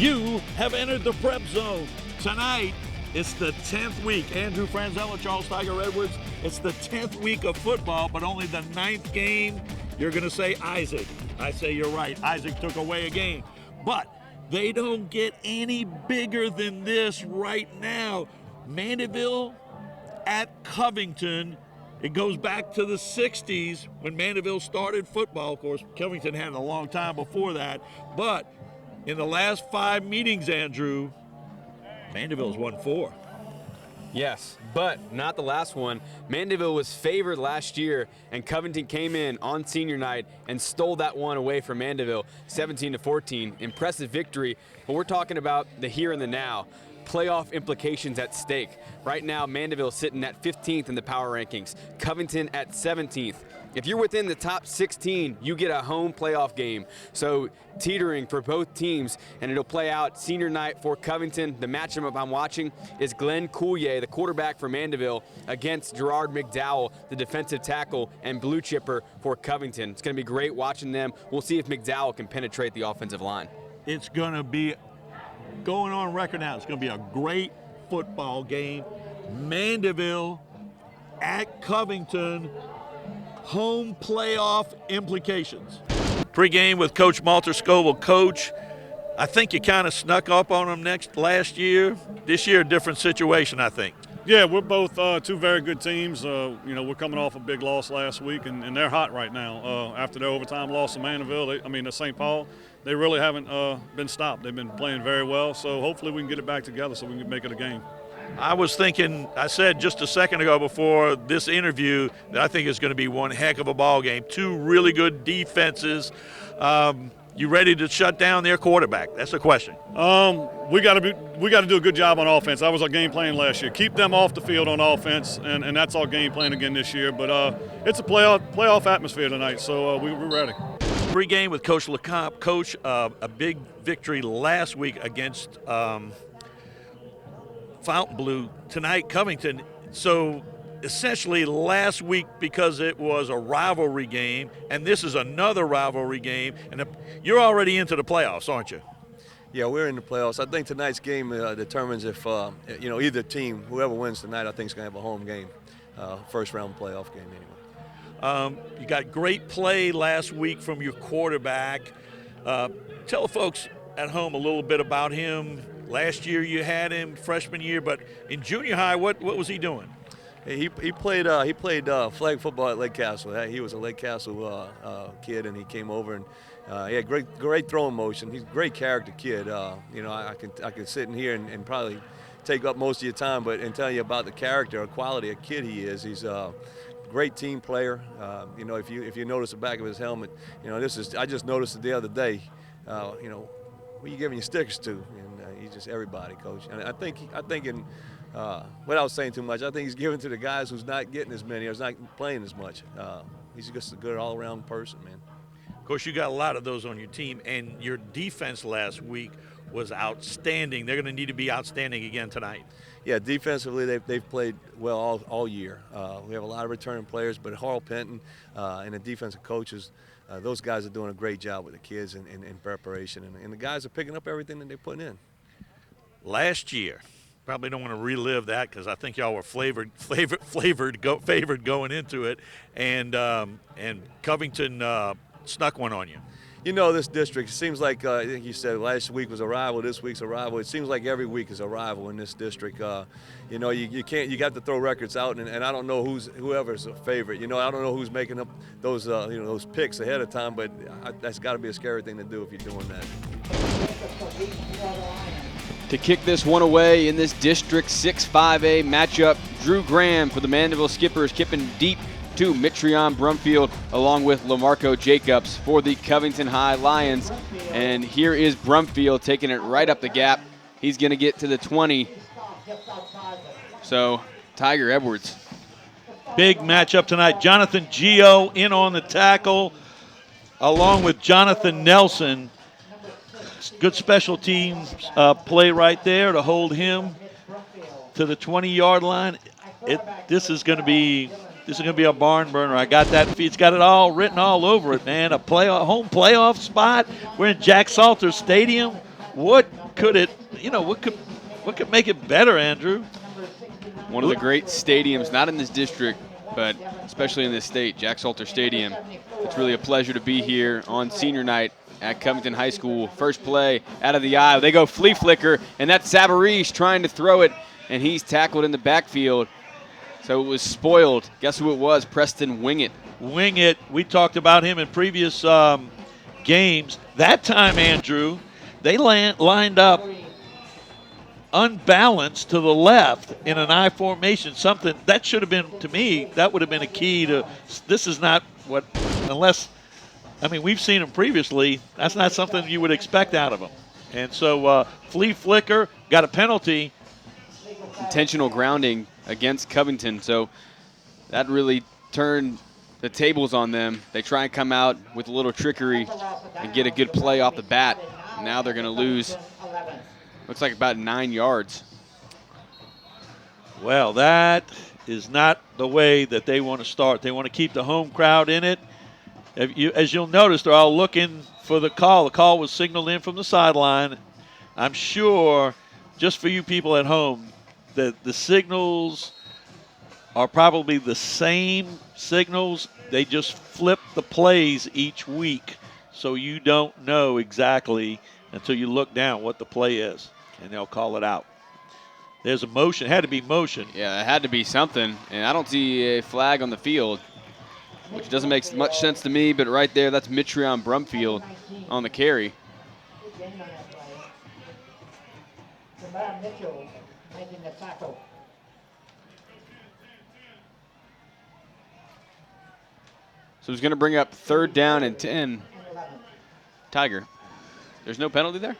You have entered the Prep Zone. Tonight, it's the 10th week. Andrew Franzella, Charles Tiger Edwards. It's the 10th week of football, but only the 9th game. You're going to say Isaac. I say you're right. Isaac took away a game. But they don't get any bigger than this right now. Mandeville at Covington. It goes back to the 60s when Mandeville started football. Of course, Covington had it a long time before that. But in the last 5 meetings, Andrew, Mandeville's won 4. Yes, but not the last one. Mandeville was favored last year, and Covington came in on senior night and stole that one away from Mandeville, 17-14. Impressive victory, but we're talking about the here and the now. Playoff implications at stake. Right now, Mandeville sitting at 15th in the power rankings, Covington at 17th. If you're within the top 16, you get a home playoff game. So teetering for both teams, and it'll play out senior night for Covington. The matchup I'm watching is Glenn Coulier, the quarterback for Mandeville, against Gerard McDowell, the defensive tackle and blue chipper for Covington. It's going to be great watching them. We'll see if McDowell can penetrate the offensive line. It's going to be, going on record now, it's going to be a great football game. Mandeville at Covington. Home playoff implications. Pre-game with Coach Malter Scoville. Coach, I think you kind of snuck up on them last year. This year, a different situation, I think. Yeah, we're both two very good teams. We're coming off a big loss last week, and they're hot right now. After their overtime loss to Mandeville, to St. Paul, they really haven't been stopped. They've been playing very well, so hopefully we can get it back together so we can make it a game. I was thinking, I said just a second ago before this interview that I think it's going to be one heck of a ball game. 2 really good defenses. You ready to shut down their quarterback? That's the question. We got to do a good job on offense. That was our game plan last year. Keep them off the field on offense, and that's our game plan again this year. But it's a playoff atmosphere tonight, so we're ready. Pre-game with Coach LeCompte. Coach, a big victory last week against Fontainebleau. Tonight, Covington. So essentially last week, because it was a rivalry game, and this is another rivalry game, and you're already into the playoffs, aren't you? Yeah, we're in the playoffs. I think tonight's game determines if either team, whoever wins tonight, I think is going to have a home game, first round playoff game anyway. You got great play last week from your quarterback. Tell the folks at home a little bit about him. Last year you had him, freshman year, but in junior high, what was he doing? He played flag football at Lake Castle. He was a Lake Castle kid, and he came over and he had great throwing motion. He's a great character kid. I could sit in here and probably take up most of your time, and tell you about the character or quality of kid he is. He's a great team player. If you notice the back of his helmet, I just noticed it the other day. Who you giving your stickers to? And he's just everybody, Coach. And I think without saying too much, I think he's giving to the guys who's not getting as many or is not playing as much. He's just a good all-around person, man. Of course, you got a lot of those on your team, and your defense last week was outstanding. They're going to need to be outstanding again tonight. Yeah, defensively they've played well all year. We have a lot of returning players, but Harl Penton and the defensive coaches, those guys are doing a great job with the kids in preparation, and the guys are picking up everything that they're putting in. Last year, probably don't want to relive that because I think y'all were favored going into it, and Covington snuck one on you. This district, it seems like I think you said last week was a rival, this week's a rival. It seems like every week is a rival in this district. You got to throw records out, and I don't know whoever's a favorite. I don't know who's making up those picks ahead of time, but that's got to be a scary thing to do if you're doing that. To kick this one away in this District 6-5A matchup, Drew Graham for the Mandeville Skippers, kipping deep to Mitrion Brumfield along with Lamarco Jacobs for the Covington High Lions. And here is Brumfield taking it right up the gap. He's going to get to the 20. So Tiger Edwards. Big matchup tonight. Jonathan Gio in on the tackle along with Jonathan Nelson. Good special teams play right there to hold him to the 20-yard line. This is going to be a barn burner. I got that. It's got it all written all over it, man. A home playoff spot. We're in Jack Salter Stadium. What what could it, what could make it better, Andrew? One of the great stadiums, not in this district, but especially in this state, Jack Salter Stadium. It's really a pleasure to be here on senior night at Covington High School. First play out of the eye. They go flea flicker, and that's Savarese trying to throw it, and he's tackled in the backfield. So it was spoiled. Guess who it was? Preston Wingett. Wingett. We talked about him in previous games. That time, Andrew, they lined up unbalanced to the left in an I formation. Something that should have been, to me, that would have been a key to. This is not what, unless, I mean, we've seen him previously. That's not something you would expect out of him. And so flea flicker, got a penalty. Intentional grounding against Covington. So that really turned the tables on them. They try and come out with a little trickery and get a good play off the bat. Now they're going to lose, looks like about 9 yards. Well, that is not the way that they want to start. They want to keep the home crowd in it. As you'll notice, they're all looking for the call. The call was signaled in from the sideline. I'm sure, just for you people at home, that the signals are probably the same signals. They just flip the plays each week, so you don't know exactly until you look down what the play is, and they'll call it out. There's a motion. It had to be motion. Yeah, it had to be something, and I don't see a flag on the field, which doesn't make much sense to me, but right there, that's Mitrion Brumfield on the carry. Mitchell making the tackle. So he's going to bring up 3rd down and 10. Tiger, there's no penalty there?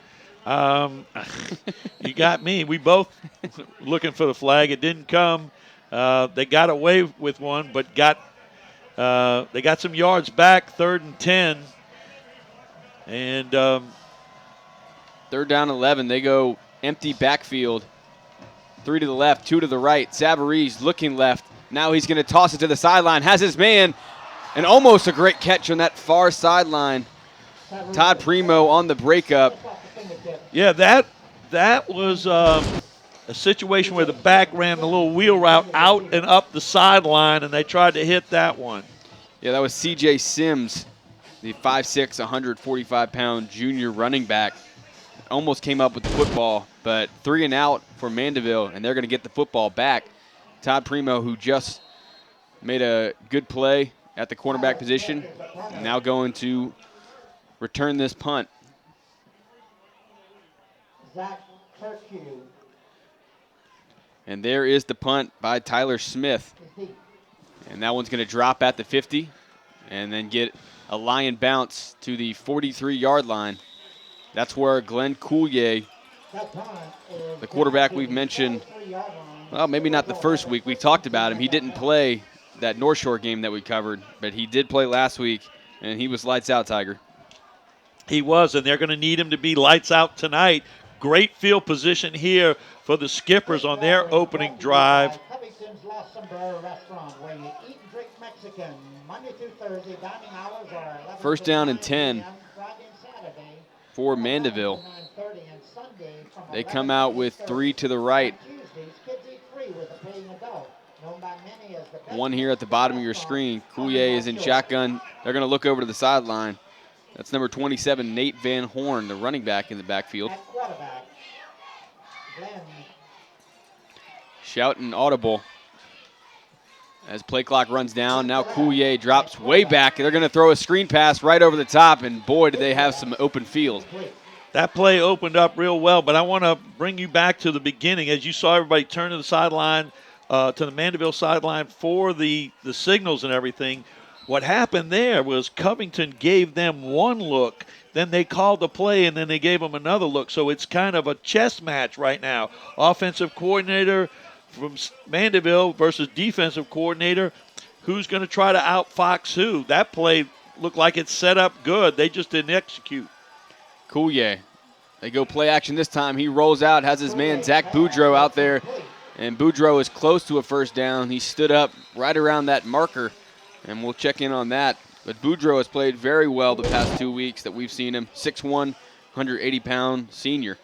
You got me. We both looking for the flag. It didn't come. They got away with one, but they got some yards back, 3rd and 10. And 3rd down 11. They go empty backfield. 3 to the left, 2 to the right. Savarese looking left. Now he's going to toss it to the sideline. Has his man, and almost a great catch on that far sideline. Todd Primo on the breakup. Yeah, that was a situation where the back ran the little wheel route out and up the sideline, and they tried to hit that one. Yeah, that was C.J. Sims, the 5'6", 145-pound junior running back. Almost came up with the football, but 3 and out for Mandeville, and they're going to get the football back. Todd Primo, who just made a good play at the cornerback position, now going to return this punt. And there is the punt by Tyler Smith. And that one's going to drop at the 50 and then get a lion bounce to the 43-yard line. That's where Glenn Coulier, the quarterback we've mentioned, well, maybe not the first week. We talked about him. He didn't play that North Shore game that we covered, but he did play last week, and he was lights out, Tiger. He was, and they're going to need him to be lights out tonight. Great field position here for the Skippers on their opening drive. Covington's Lost Sombrero Restaurant, where you eat and drink Mexican. Monday through Thursday, dining hours are 11 First down and 10 for Mandeville. They come out with 3 to the right. One here at the bottom of your screen. Coulier is in shotgun. They're going to look over to the sideline. That's number 27, Nate Van Horn, the running back in the backfield. Shouting audible as play clock runs down. Now Coulier drops way back. They're going to throw a screen pass right over the top, and boy, did they have some open field. That play opened up real well, but I want to bring you back to the beginning. As you saw everybody turn to the sideline, to the Mandeville sideline for the signals and everything, what happened there was Covington gave them one look, then they called the play, and then they gave them another look. So it's kind of a chess match right now. Offensive coordinator from Mandeville versus defensive coordinator. Who's going to try to outfox who? That play looked like it's set up good. They just didn't execute. Coulier. They go play action this time. He rolls out, has his man Zach Boudreau out there, and Boudreau is close to a first down. He stood up right around that marker, and we'll check in on that. But Boudreau has played very well the past 2 weeks that we've seen him. 6'1", 180-pound senior.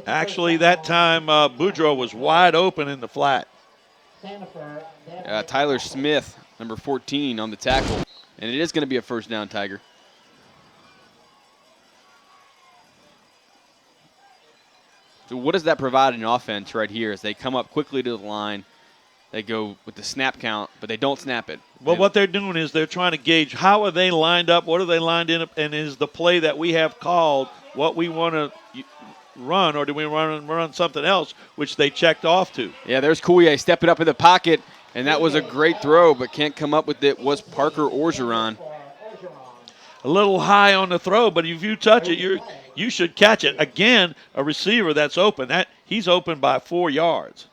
Actually, that time Boudreaux was wide open in the flat. Tyler Smith, number 14, on the tackle. And it is going to be a first down, Tiger. So what does that provide in offense right here as they come up quickly to the line? They go with the snap count, but they don't snap it. Well, what they're doing is they're trying to gauge how are they lined up, what are they lined in, and is the play that we have called what we want to run, or do we run something else, which they checked off to. Yeah, there's Coulier stepping up in the pocket, and that was a great throw, but can't come up with it was Parker Orgeron. A little high on the throw, but if you touch it, you should catch it. Again, a receiver that's open. He's open by 4 yards.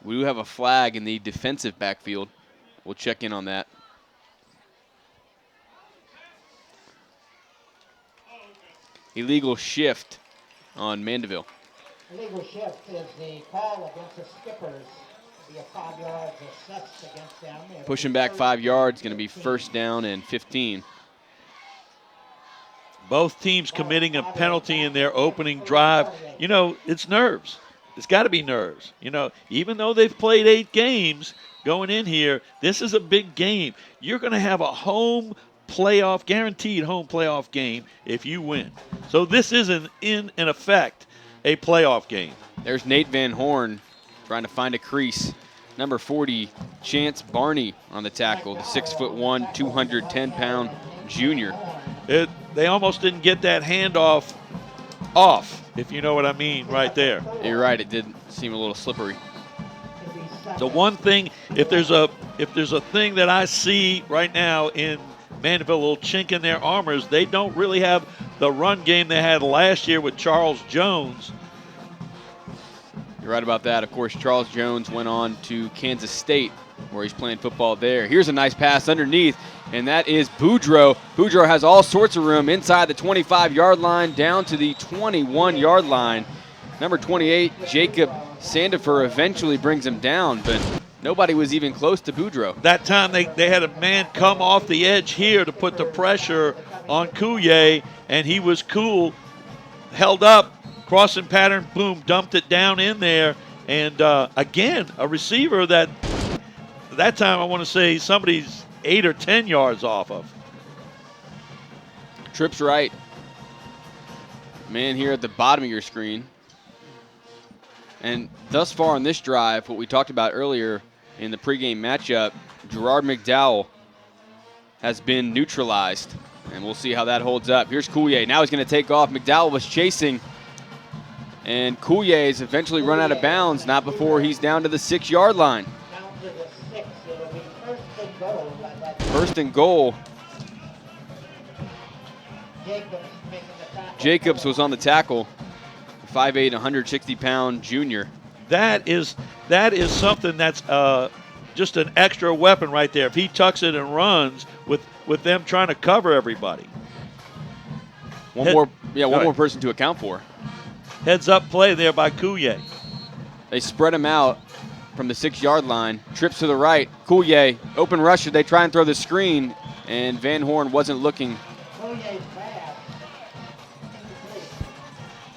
We do have a flag in the defensive backfield. We'll check in on that. Illegal shift on Mandeville. Illegal shift is the call against the skippers. Be a 5 yards assessed against them. Pushing back 5 yards, going to be first down and 15. Both teams committing a penalty in their opening drive. You know, it's nerves. It's got to be nerves. You know, even though they've played 8 games going in here, this is a big game. You're going to have a guaranteed home playoff game if you win. So this is, in effect, a playoff game. There's Nate Van Horn trying to find a crease. Number 40, Chance Barney on the tackle, the 6'1", 210-pound junior. They almost didn't get that handoff off, if you know what I mean, right there. You're right, it did seem a little slippery. The one thing, if there's a thing that I see right now in Mandeville, a little chink in their armors, they don't really have the run game they had last year with Charles Jones. You're right about that. Of course, Charles Jones went on to Kansas State, where he's playing football there. Here's a nice pass underneath, and that is Boudreaux. Boudreaux has all sorts of room inside the 25-yard line down to the 21-yard line. Number 28, Jacob Sandifer, eventually brings him down, but nobody was even close to Boudreaux. That time they had a man come off the edge here to put the pressure on Coulier, and he was cool, held up, crossing pattern, boom, dumped it down in there. And again, a receiver that time I want to say somebody's 8 or 10 yards off of. Trips right. Man here at the bottom of your screen. And thus far on this drive, what we talked about earlier in the pregame matchup, Gerard McDowell has been neutralized. And we'll see how that holds up. Here's Coulier. Now he's going to take off. McDowell was chasing. And Coulier is eventually run out of bounds, not before he's down to the 6-yard line. First and goal. Jacobs was on the tackle. 5'8", 160-pound junior. That is something that's just an extra weapon right there. If he tucks it and runs with them trying to cover everybody. One more person to account for. Heads up play there by Coulier. They spread him out from the 6-yard line. Trips to the right. Coulier, open rusher. They try and throw the screen, and Van Horn wasn't looking.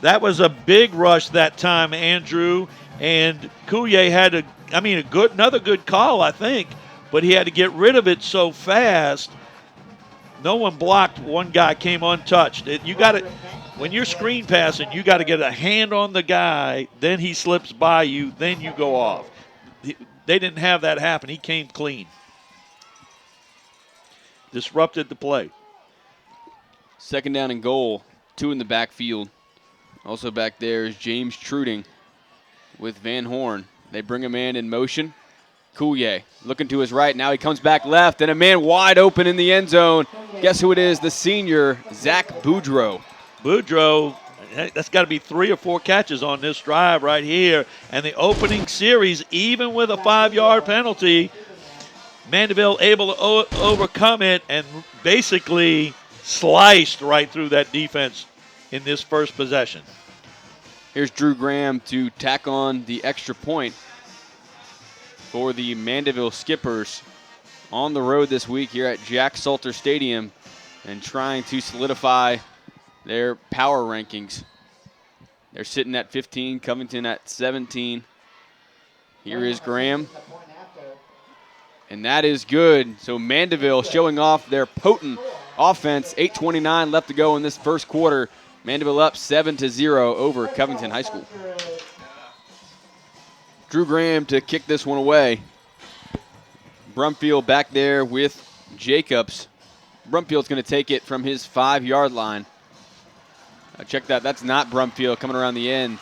That was a big rush that time, Andrew, and Coulier had another good call, I think, but he had to get rid of it so fast. No one blocked. One guy came untouched. When you're screen passing, you got to get a hand on the guy, then he slips by you, then you go off. They didn't have that happen. He came clean. Disrupted the play. Second down and goal. 2 in the backfield. Also back there is James Truding with Van Horn. They bring a man in motion. Coulier looking to his right. Now he comes back left, and a man wide open in the end zone. Guess who it is? The senior, Zach Boudreaux. Boudreaux, that's got to be 3 or 4 catches on this drive right here. And the opening series, even with a 5-yard penalty, Mandeville able to overcome it and basically sliced right through that defense in this first possession. Here's Drew Graham to tack on the extra point for the Mandeville Skippers on the road this week here at Jack Salter Stadium and trying to solidify their power rankings. They're sitting at 15, Covington at 17. Here is Graham. And that is good. So Mandeville showing off their potent offense. 8:29 left to go in this first quarter. Mandeville up 7-0 over Covington High School. Drew Graham to kick this one away. Brumfield back there with Jacobs. Brumfield's going to take it from his 5-yard line. Check that. That's not Brumfield coming around the end.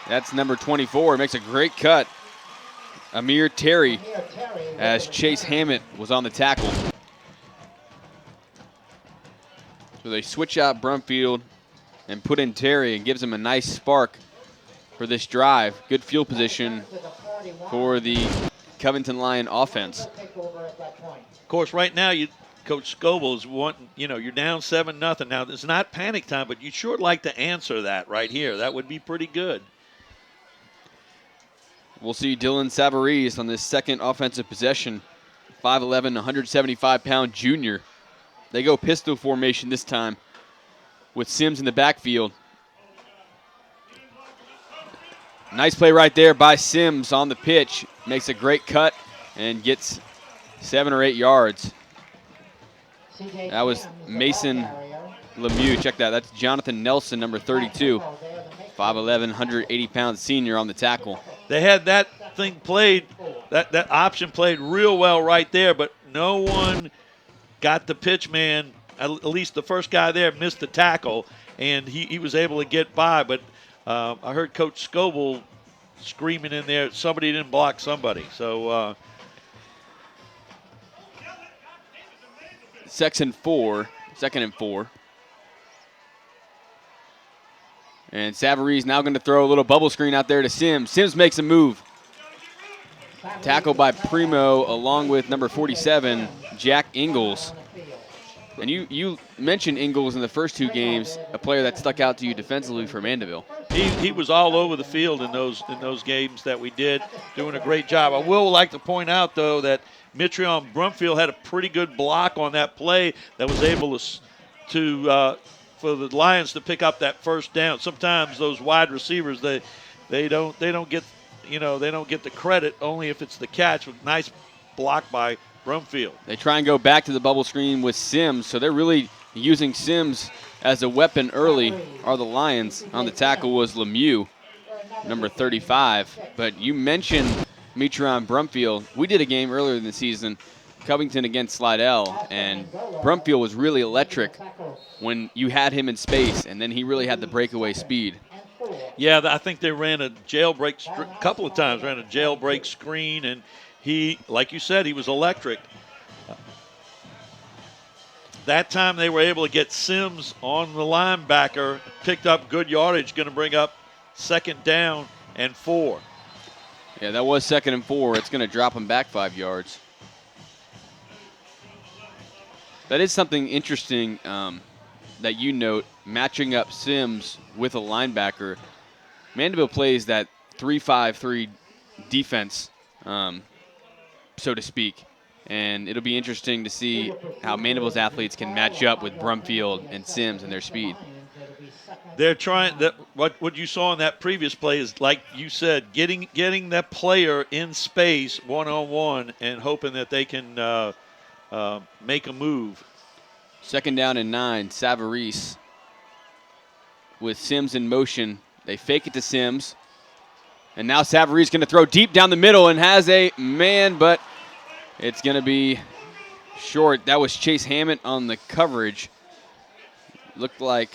That's number 24. Makes a great cut. Amir Terry, as Chase Hammett was on the tackle. So they switch out Brumfield and put in Terry and gives him a nice spark for this drive. Good field position for the Covington Lion offense. Of course, right now, Coach Scoble is wanting, you're down 7-0. Now, it's not panic time, but you'd sure like to answer that right here. That would be pretty good. We'll see Dylan Savarese on this second offensive possession. 5'11", 175-pound junior. They go pistol formation this time with Sims in the backfield. Nice play right there by Sims on the pitch. Makes a great cut and gets 7 or 8 yards. That was Mason Lemieux. Check that. That's Jonathan Nelson, number 32. 5'11", 180-pound senior on the tackle. They had that thing played, that option played real well right there, but no one got the pitch man. At least the first guy there missed the tackle, and he was able to get by. But I heard Coach Scoble screaming in there, somebody didn't block somebody. So second and 4. And Savarese now going to throw a little bubble screen out there to Sims. Sims makes a move. Tackled by Primo along with number 47, Jack Ingalls. And you mentioned Ingalls in the first 2 games, a player that stuck out to you defensively for Mandeville. He was all over the field in those games that we did, doing a great job. I will like to point out, though, that Mitrion Brumfield had a pretty good block on that play that was able to for the Lions to pick up that first down. Sometimes those wide receivers they don't get the credit only if it's the catch. Nice block by Brumfield. They try and go back to the bubble screen with Sims, so they're really using Sims as a weapon early. Are the Lions. On the tackle was Lemieux, number 35. But you mentioned Mitrion Brumfield. We did a game earlier in the season, Covington against Slidell, and Brumfield was really electric when you had him in space, and then he really had the breakaway speed. Yeah, I think they ran a jailbreak a couple of times, ran a jailbreak screen, and he, like you said, he was electric. That time they were able to get Sims on the linebacker, picked up good yardage, going to bring up 2nd down and 4. Yeah, that was 2nd and 4. It's going to drop him back 5 yards. That is something interesting that you note, matching up Sims with a linebacker. Mandeville plays that 3-5-3 defense, so to speak. And it'll be interesting to see how Mandeville's athletes can match up with Brumfield and Sims and their speed. They're trying that. What you saw in that previous play is, like you said, getting that player in space one-on-one and hoping that they can make a move. 2nd down and 9, Savarese with Sims in motion. They fake it to Sims. And now Savarese going to throw deep down the middle and has a man, but it's going to be short. That was Chase Hammett on the coverage. Looked like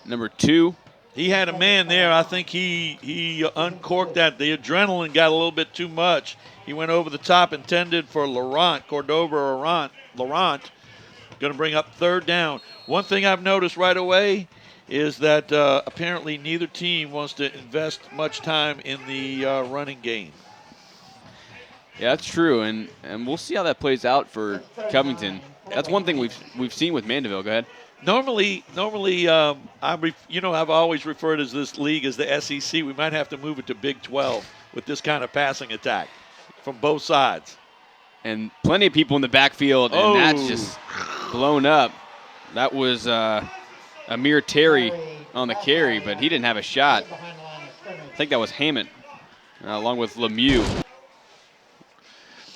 number 2. He had a man there. I think he uncorked that. The adrenaline got a little bit too much. He went over the top, intended for Cordova Laurent. Going to bring up 3rd down. One thing I've noticed right away is that apparently neither team wants to invest much time in the running game. Yeah, that's true, and we'll see how that plays out for Covington. That's one thing we've seen with Mandeville. Go ahead. Normally, I've always referred to this league as the SEC. We might have to move it to Big 12 with this kind of passing attack from both sides. And plenty of people in the backfield, and that's just blown up. That was Amir Terry on the carry, but he didn't have a shot. I think that was Hammond, along with Lemieux.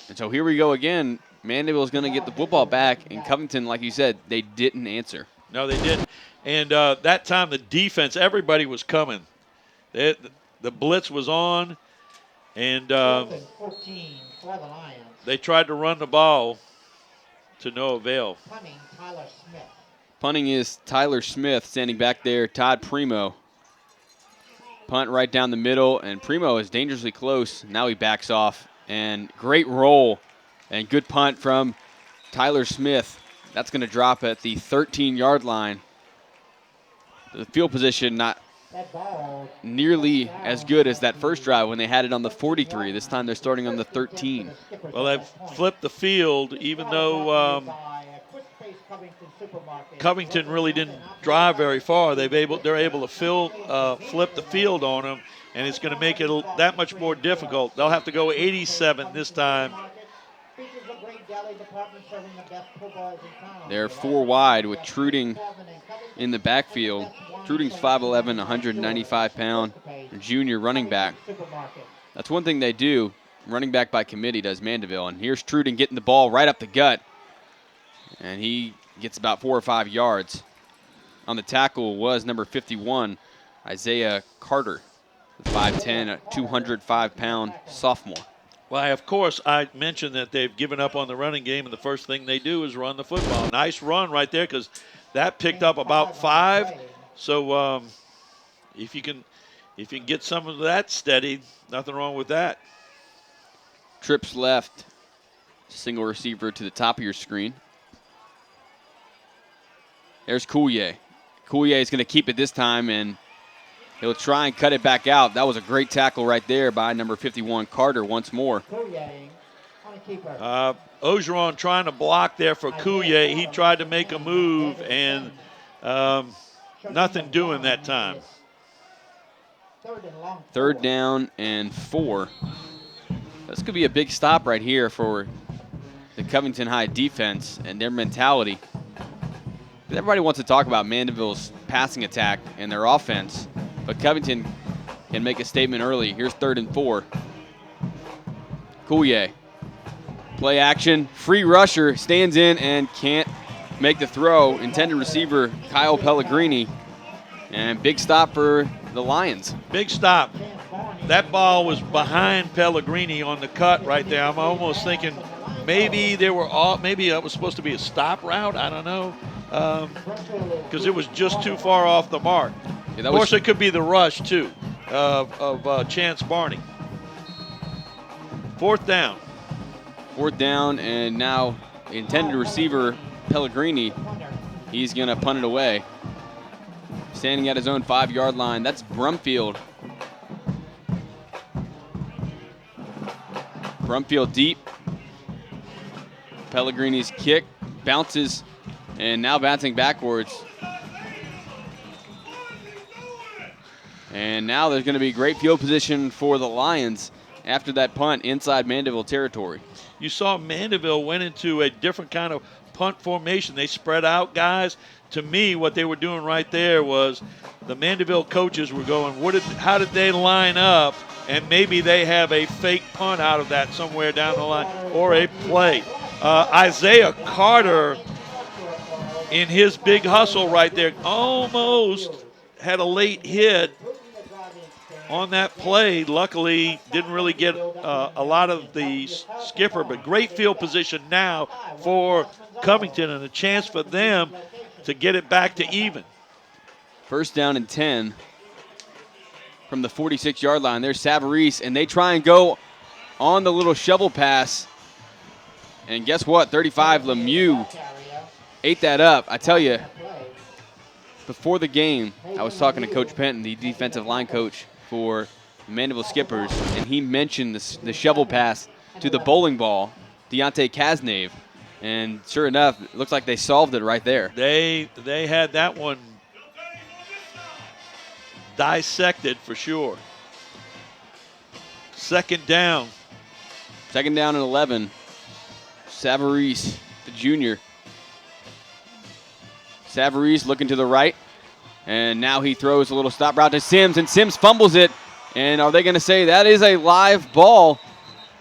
And so here we go again. Mandeville's going to get the football back, and Covington, like you said, they didn't answer. No, they didn't. And that time the defense, everybody was coming. The blitz was on, and they tried to run the ball to no avail. Punting is Tyler Smith standing back there, Todd Primo. Punt right down the middle, and Primo is dangerously close. Now he backs off, and great roll and good punt from Tyler Smith. That's going to drop at the 13-yard line. The field position not nearly as good as that first drive when they had it on the 43. This time they're starting on the 13. Well, they've flipped the field, even though Covington really didn't drive very far. They're able to flip the field on them, and it's going to make it that much more difficult. They'll have to go 87 this time. They're 4 wide with Truding in the backfield. Truding's 5'11", 195-pound junior running back. That's one thing they do. Running back by committee does Mandeville. And here's Truding getting the ball right up the gut. And he gets about 4 or 5 yards. On the tackle was number 51, Isaiah Carter, 5'10", 205-pound sophomore. Well, of course, I mentioned that they've given up on the running game, and the first thing they do is run the football. Nice run right there, because that picked up about 5. So if you can get some of that steady, nothing wrong with that. Trips left, single receiver to the top of your screen. There's Coulier. Coulier is going to keep it this time, and he'll try and cut it back out. That was a great tackle right there by number 51, Carter, once more. Ogeron trying to block there for Coulier. He tried to make a move, and nothing doing that time. 3rd down and 4. This could be a big stop right here for the Covington High defense and their mentality. Everybody wants to talk about Mandeville's passing attack and their offense, but Covington can make a statement early. Here's 3rd and 4. Coulier. Play action. Free rusher stands in and can't make the throw. Intended receiver Kyle Pellegrini. And big stop for the Lions. Big stop. That ball was behind Pellegrini on the cut right there. I'm almost thinking maybe it was supposed to be a stop route. I don't know. Because it was just too far off the mark. Yeah, of course, it could be the rush, too, of Chance Barney. 4th down. 4th down, and now intended receiver Pellegrini, he's going to punt it away. Standing at his own 5-yard line, that's Brumfield. Brumfield deep. Pellegrini's kick bounces. And now bouncing backwards. And now there's going to be great field position for the Lions after that punt inside Mandeville territory. You saw Mandeville went into a different kind of punt formation. They spread out guys. To me, what they were doing right there was the Mandeville coaches were going, how did they line up? And maybe they have a fake punt out of that somewhere down the line or a play. Isaiah Carter, in his big hustle right there, almost had a late hit on that play. Luckily, didn't really get a lot of the skipper, but great field position now for Covington and a chance for them to get it back to even. 1st down and 10 from the 46-yard line. There's Savarese, and they try and go on the little shovel pass. And guess what? 35, Lemieux ate that up. I tell you, before the game, I was talking to Coach Penton, the defensive line coach for Mandeville Skippers, and he mentioned the shovel pass to the bowling ball, Deontay Kasnave. And sure enough, it looks like they solved it right there. They had that one dissected for sure. 2nd down. 2nd down and 11. Savarese, the junior. Savarese looking to the right. And now he throws a little stop route to Sims, and Sims fumbles it. And are they going to say that is a live ball?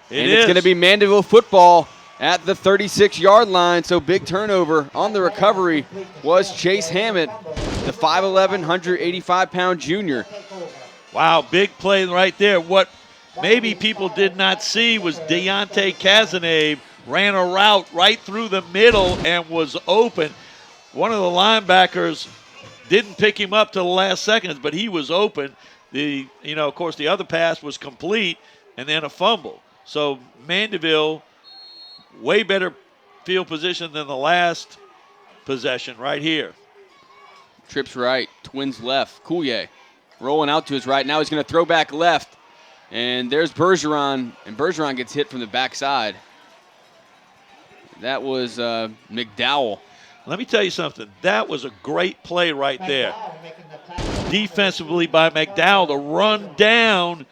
It's going to be Mandeville football at the 36-yard line. So big turnover on the recovery was Chase Hammett, the 5'11", 185-pound junior. Wow, big play right there. What maybe people did not see was Deontay Cazenave ran a route right through the middle and was open. One of the linebackers didn't pick him up to the last seconds, but he was open. Of course, the other pass was complete and then a fumble. So Mandeville, way better field position than the last possession right here. Trips right, twins left. Coulier rolling out to his right. Now he's going to throw back left. And there's Bergeron, and Bergeron gets hit from the backside. That was McDowell. Let me tell you something. That was a great play right there. Defensively by McDowell to run down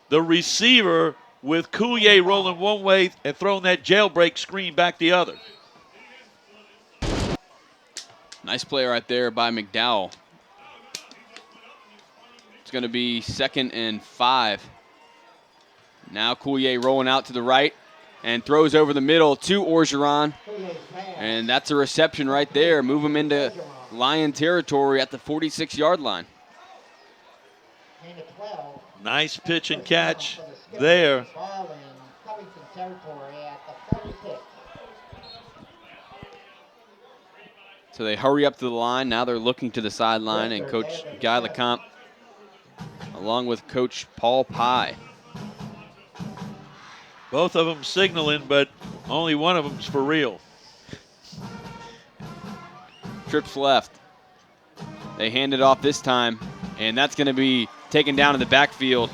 the receiver with Coulier rolling one way and throwing that jailbreak screen back the other. Nice play right there by McDowell. It's going to be 2nd and 5. Now Coulier rolling out to the right and throws over the middle to Orgeron. And that's a reception right there. Move him into Lion territory at the 46-yard line. Nice pitch and catch there. So they hurry up to the line. Now they're looking to the sideline, and Coach Guy LeCompte, along with Coach Paul Pye. Both of them signaling, but only one of them's for real. Trips left. They hand it off this time, and that's going to be taken down in the backfield.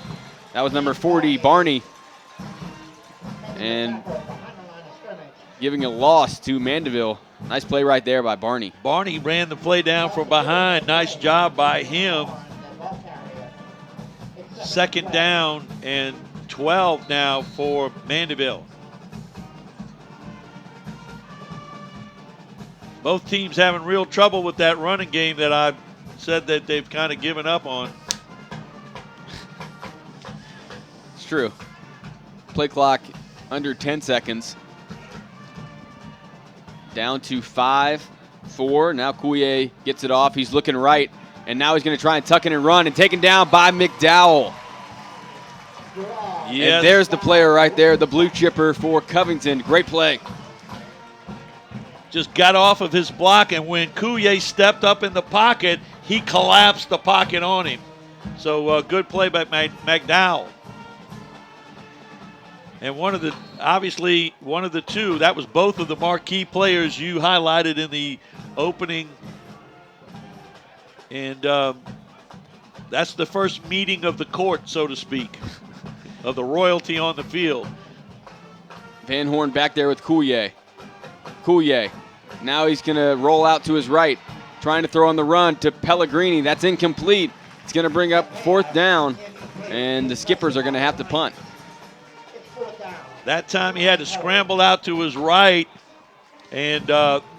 That was number 40, Barney. And giving a loss to Mandeville. Nice play right there by Barney. Barney ran the play down from behind. Nice job by him. 2nd down and 12 now for Mandeville. Both teams having real trouble with that running game that I've said that they've kind of given up on. It's true. Play clock under 10 seconds. Down to 5-4. Now Coulier gets it off. He's looking right. And now he's going to try and tuck in and run, and taken down by McDowell. Yes. And there's the player right there, the blue chipper for Covington. Great play. Just got off of his block, and when Coulier stepped up in the pocket, he collapsed the pocket on him. So good play by McDowell. And obviously one of the two, that was both of the marquee players you highlighted in the opening. And that's the first meeting of the court, so to speak, of the royalty on the field. Van Horn back there with Coulier. Coulier. Now he's going to roll out to his right, trying to throw on the run to Pellegrini. That's incomplete. It's going to bring up 4th down, and the Skippers are going to have to punt. That time he had to scramble out to his right and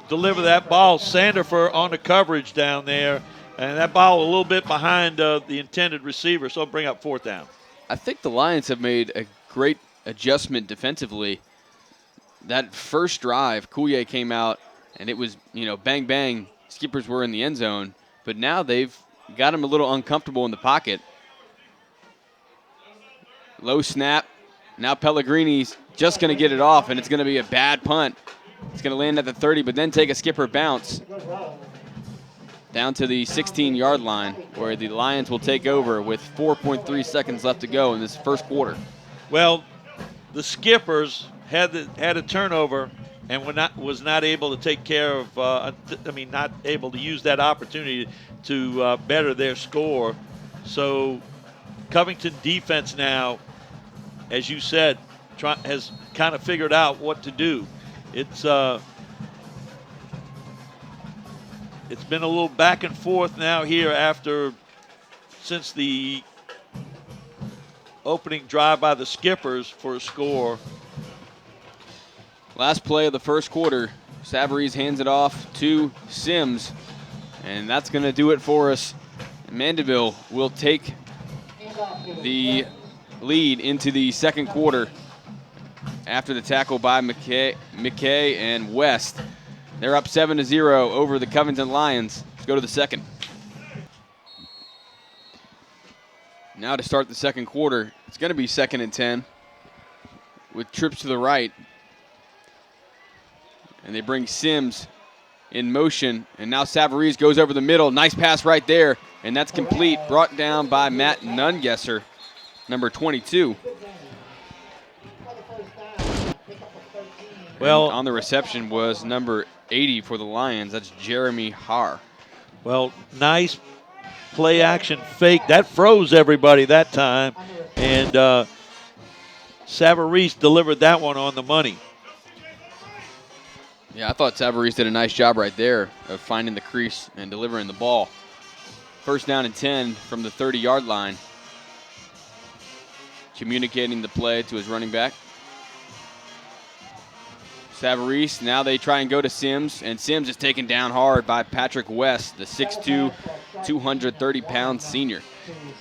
deliver that ball. Sandifer on the coverage down there, and that ball a little bit behind the intended receiver, so it'll bring up 4th down. I think the Lions have made a great adjustment defensively. That first drive, Coulier came out, and it was, bang, bang. Skippers were in the end zone, but now they've got him a little uncomfortable in the pocket. Low snap. Now Pellegrini's just going to get it off, and it's going to be a bad punt. It's going to land at the 30, but then take a skipper bounce down to the 16-yard line, where the Lions will take over with 4.3 seconds left to go in this first quarter. Well, the Skippers had a turnover and was not able to take care of, not able to use that opportunity to better their score. So Covington defense now, as you said, has kind of figured out what to do. It's been a little back and forth now here since the opening drive by the Skippers for a score. Last play of the first quarter, Savarese hands it off to Sims, and that's going to do it for us Mandeville will take the lead into the second quarter after the tackle by McKay and West. They're up 7-0 over the Covington Lions. Let's go to the second. Now to start the second quarter, it's going to be 2nd and 10 with trips to the right. And they bring Sims in motion, and now Savarese goes over the middle. Nice pass right there, and that's complete. Brought down by Matt Nungesser, number 22. Well, and on the reception was number 80 for the Lions. That's Jeremy Haar. Well, nice play action fake. That froze everybody that time, and Savarese delivered that one on the money. Yeah, I thought Savarese did a nice job right there of finding the crease and delivering the ball. 1st down and 10 from the 30-yard line. Communicating the play to his running back. Savarese, now they try and go to Sims, and Sims is taken down hard by Patrick West, the 6'2", 230-pound senior.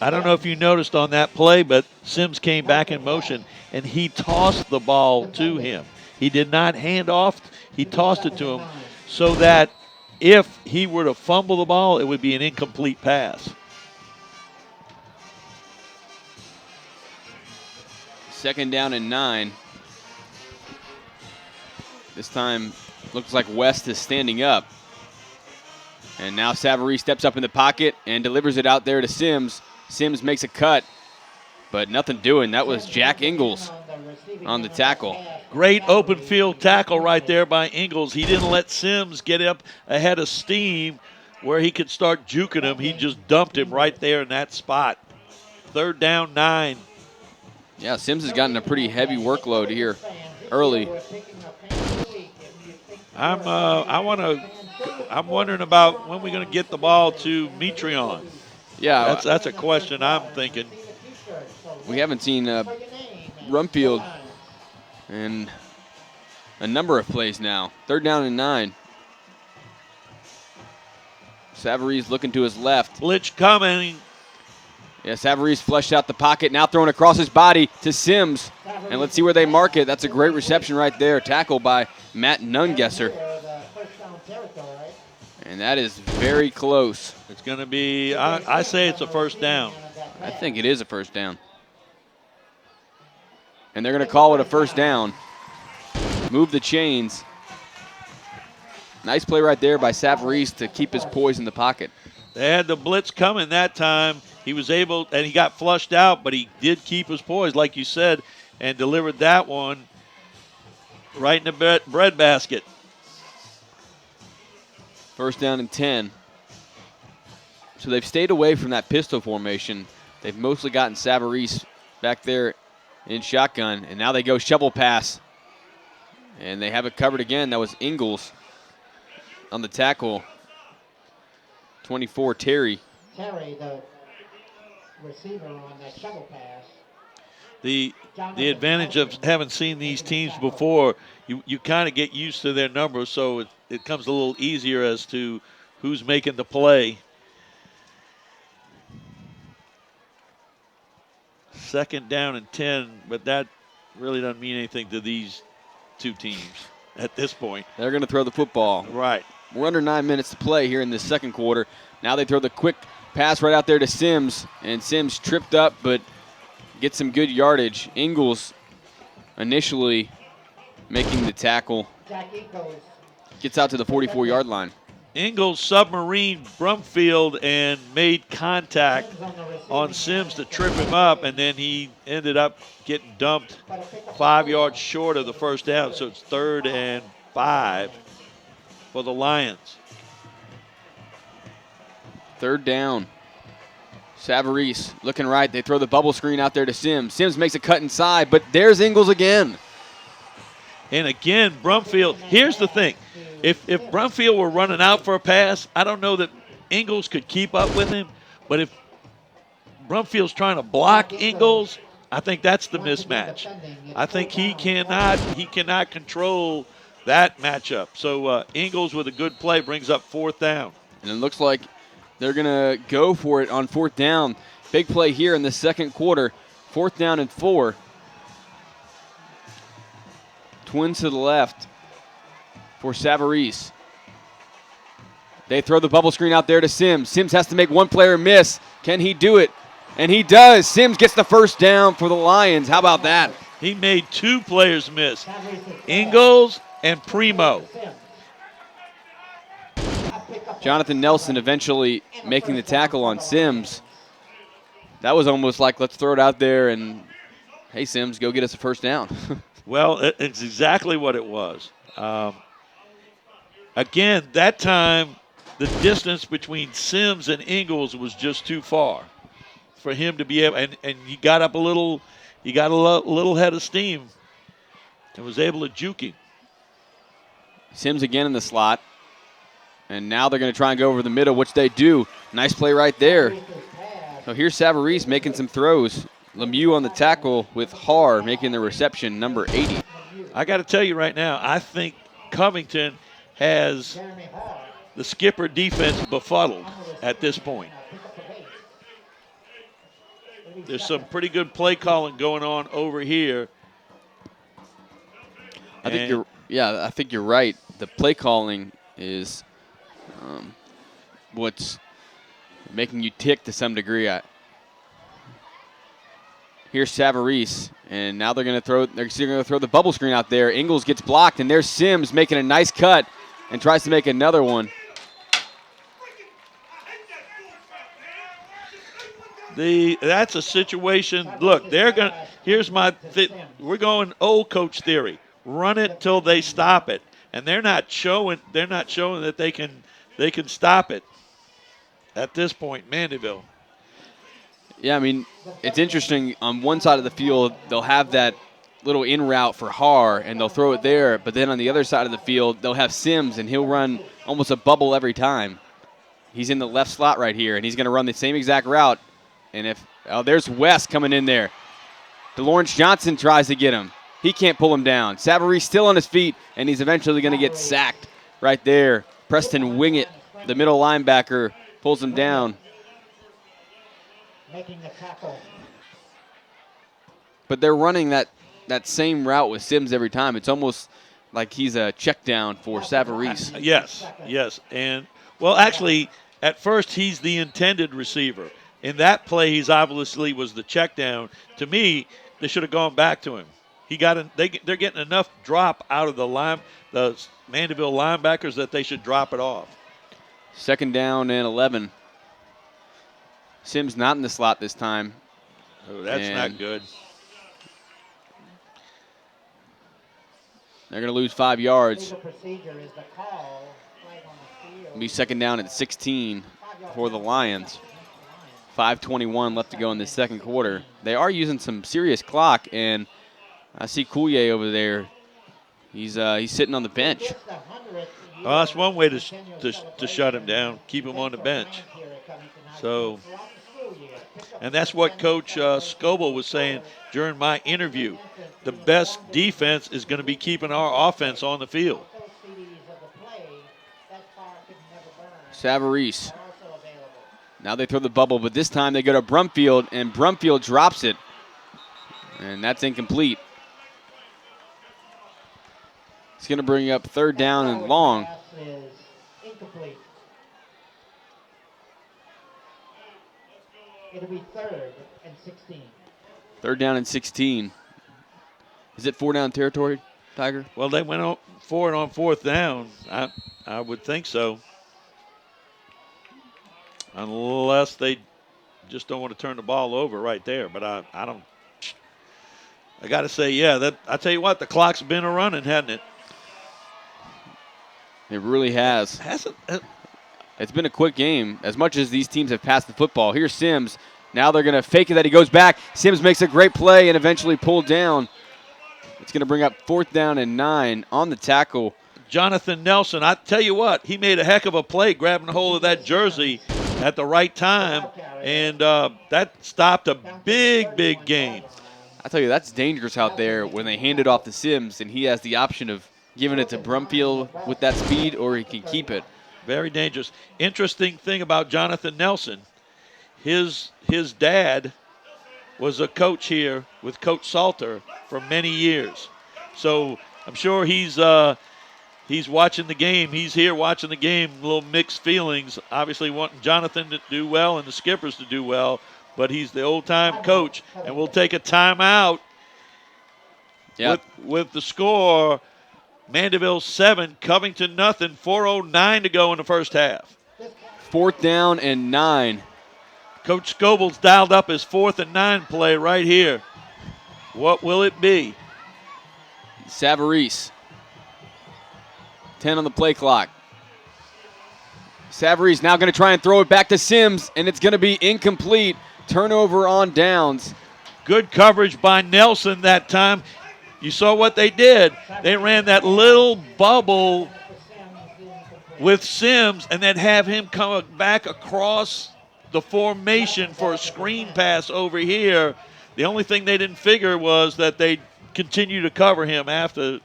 I don't know if you noticed on that play, but Sims came back in motion, and he tossed the ball to him. He did not hand off. He tossed it to him so that if he were to fumble the ball, it would be an incomplete pass. 2nd down and 9. This time, looks like West is standing up. And now Savarese steps up in the pocket and delivers it out there to Sims. Sims makes a cut, but nothing doing. That was Jack Ingalls on the tackle. Great open field tackle right there by Ingalls. He didn't let Sims get up ahead of steam where he could start juking him. He just dumped him right there in that spot. 3rd down, 9. Yeah, Sims has gotten a pretty heavy workload here early. I'm wondering about when we're going to get the ball to Mitrion. Yeah, that's a question I'm thinking. We haven't seen Rumfield in a number of plays now. 3rd down and 9. Savarese looking to his left. Blitz coming. Yeah, Savarese flushed out the pocket, now throwing across his body to Sims. And let's see where they mark it. That's a great reception right there. Tackle by Matt Nungesser. And that is very close. It's going to be, I say it's a 1st down. I think it is a 1st down. And they're going to call it a 1st down. Move the chains. Nice play right there by Savarese to keep his poise in the pocket. They had the blitz coming that time. He was able, and he got flushed out, but he did keep his poise, like you said, and delivered that one right in the bread basket. 1st down and 10. So they've stayed away from that pistol formation. They've mostly gotten Savarese back there in shotgun, and now they go shovel pass. And they have it covered again. That was Ingalls on the tackle. 24, Terry. Terry, the receiver on that shovel pass. The advantage of having seen these teams before, you kind of get used to their numbers, so it comes a little easier as to who's making the play. 2nd down and 10, but that really doesn't mean anything to these two teams at this point. They're going to throw the football. Right. We're under 9 minutes to play here in this second quarter. Now they throw the quick pass right out there to Sims, and Sims tripped up but gets some good yardage. Ingalls initially making the tackle. Gets out to the 44-yard line. Ingalls submarine Brumfield and made contact on Sims to trip him up, and then he ended up getting dumped 5 yards short of the 1st down, so it's 3rd and 5 for the Lions. 3rd down. Savarese looking right. They throw the bubble screen out there to Sims. Sims makes a cut inside, but there's Ingalls again. And again, Brumfield, here's the thing. If Brumfield were running out for a pass, I don't know that Ingalls could keep up with him. But if Brumfield's trying to block Ingalls, I think that's the mismatch. I think he cannot control that matchup. So Ingalls with a good play brings up 4th down. And it looks like They're going to go for it on 4th down. Big play here in the second quarter. 4th down and 4. Twins to the left for Savarese. They throw the bubble screen out there to Sims. Sims has to make one player miss. Can he do it? And he does. Sims gets the first down for the Lions. How about that? He made 2 players miss, Ingalls and Primo. Jonathan Nelson eventually making the tackle on Sims. That was almost like, let's throw it out there and, hey, Sims, go get us a first down. Well, it's exactly what it was. Again, that time, the distance between Sims and Ingalls was just too far for him to be able, and he got up a little, he got a little head of steam and was able to juke him. Sims again in the slot. And now they're going to try and go over the middle, which they do. Nice play right there. So here's Savarese making some throws. Lemieux on the tackle with Haar making the reception, number 80. I got to tell you right now, I think Covington has the skipper defense befuddled at this point. There's some pretty good play calling going on over here. I think you're right. The play calling is what's making you tick to some degree. Here's Savarese, and now they're going to throw the bubble screen out there. Ingalls gets blocked, and there's Sims making a nice cut and tries to make another one. That's a situation. Look, here's my we're going old coach theory. Run it till they stop it, and they're not showing that they can stop it at this point. Mandeville. Yeah, I mean, it's interesting. On one side of the field, they'll have that little in route for Haar, and they'll throw it there. But then on the other side of the field, they'll have Sims, and he'll run almost a bubble every time. He's in the left slot right here, and he's going to run the same exact route. And there's West coming in there. DeLawrence Johnson tries to get him. He can't pull him down. Savarese still on his feet, and he's eventually going to get sacked right there. Preston Wingett, the middle linebacker, pulls him down. Making the tackle. But they're running that same route with Sims every time. It's almost like he's a check down for Savarese. Yes. And, well, actually, at first he's the intended receiver. In that play, he's obviously was the check down. To me, they should have gone back to him. They're getting enough drop out of the Mandeville linebackers that they should drop it off. 2nd down and 11. Sims not in the slot this time. Oh, that's not good. They're going to lose 5 yards. Legal procedure is the call right on the field. It'll be 2nd down at 16 for the Lions. 5:21 left to go in the second quarter. They are using some serious clock, and I see Coulier over there. He's sitting on the bench. Oh, that's one way to shut him down, keep him on the bench. So, and that's what Coach Scoble was saying during my interview. The best defense is going to be keeping our offense on the field. Savarese. Now they throw the bubble, but this time they go to Brumfield, and Brumfield drops it. And that's incomplete. It's going to bring up 3rd down and long. It'll be 3rd and 16. 3rd down and 16. Is it 4-down territory, Tiger? Well, they went for it on 4th down. I would think so. Unless they just don't want to turn the ball over right there. But I don't. I got to say, yeah, I tell you what, the clock's been a-running, hasn't it? It really has. Hasn't It's been a quick game, as much as these teams have passed the football. Here's Sims. Now they're going to fake it that he goes back. Sims makes a great play and eventually pulled down. It's going to bring up 4th down and 9 on the tackle. Jonathan Nelson, I tell you what, he made a heck of a play grabbing hold of that jersey at the right time, and that stopped a big game. I tell you, that's dangerous out there when they hand it off to Sims, and he has the option of giving it to Brumfield with that speed, or he can keep it. Very dangerous. Interesting thing about Jonathan Nelson, his dad was a coach here with Coach Salter for many years. So I'm sure he's watching the game. He's here watching the game, a little mixed feelings. Obviously wanting Jonathan to do well and the Skippers to do well, but he's the old-time coach. And we'll take a timeout with the score, Mandeville 7, Covington nothing, 4:09 to go in the first half. 4th down and 9. Coach Scoble's dialed up his 4th and 9 play right here. What will it be? Savarese. 10 on the play clock. Savarese now going to try and throw it back to Sims, and it's going to be incomplete. Turnover on downs. Good coverage by Nelson that time. You saw what they did. They ran that little bubble with Sims and then have him come back across the formation for a screen pass over here. The only thing they didn't figure was that they'd continue to cover him after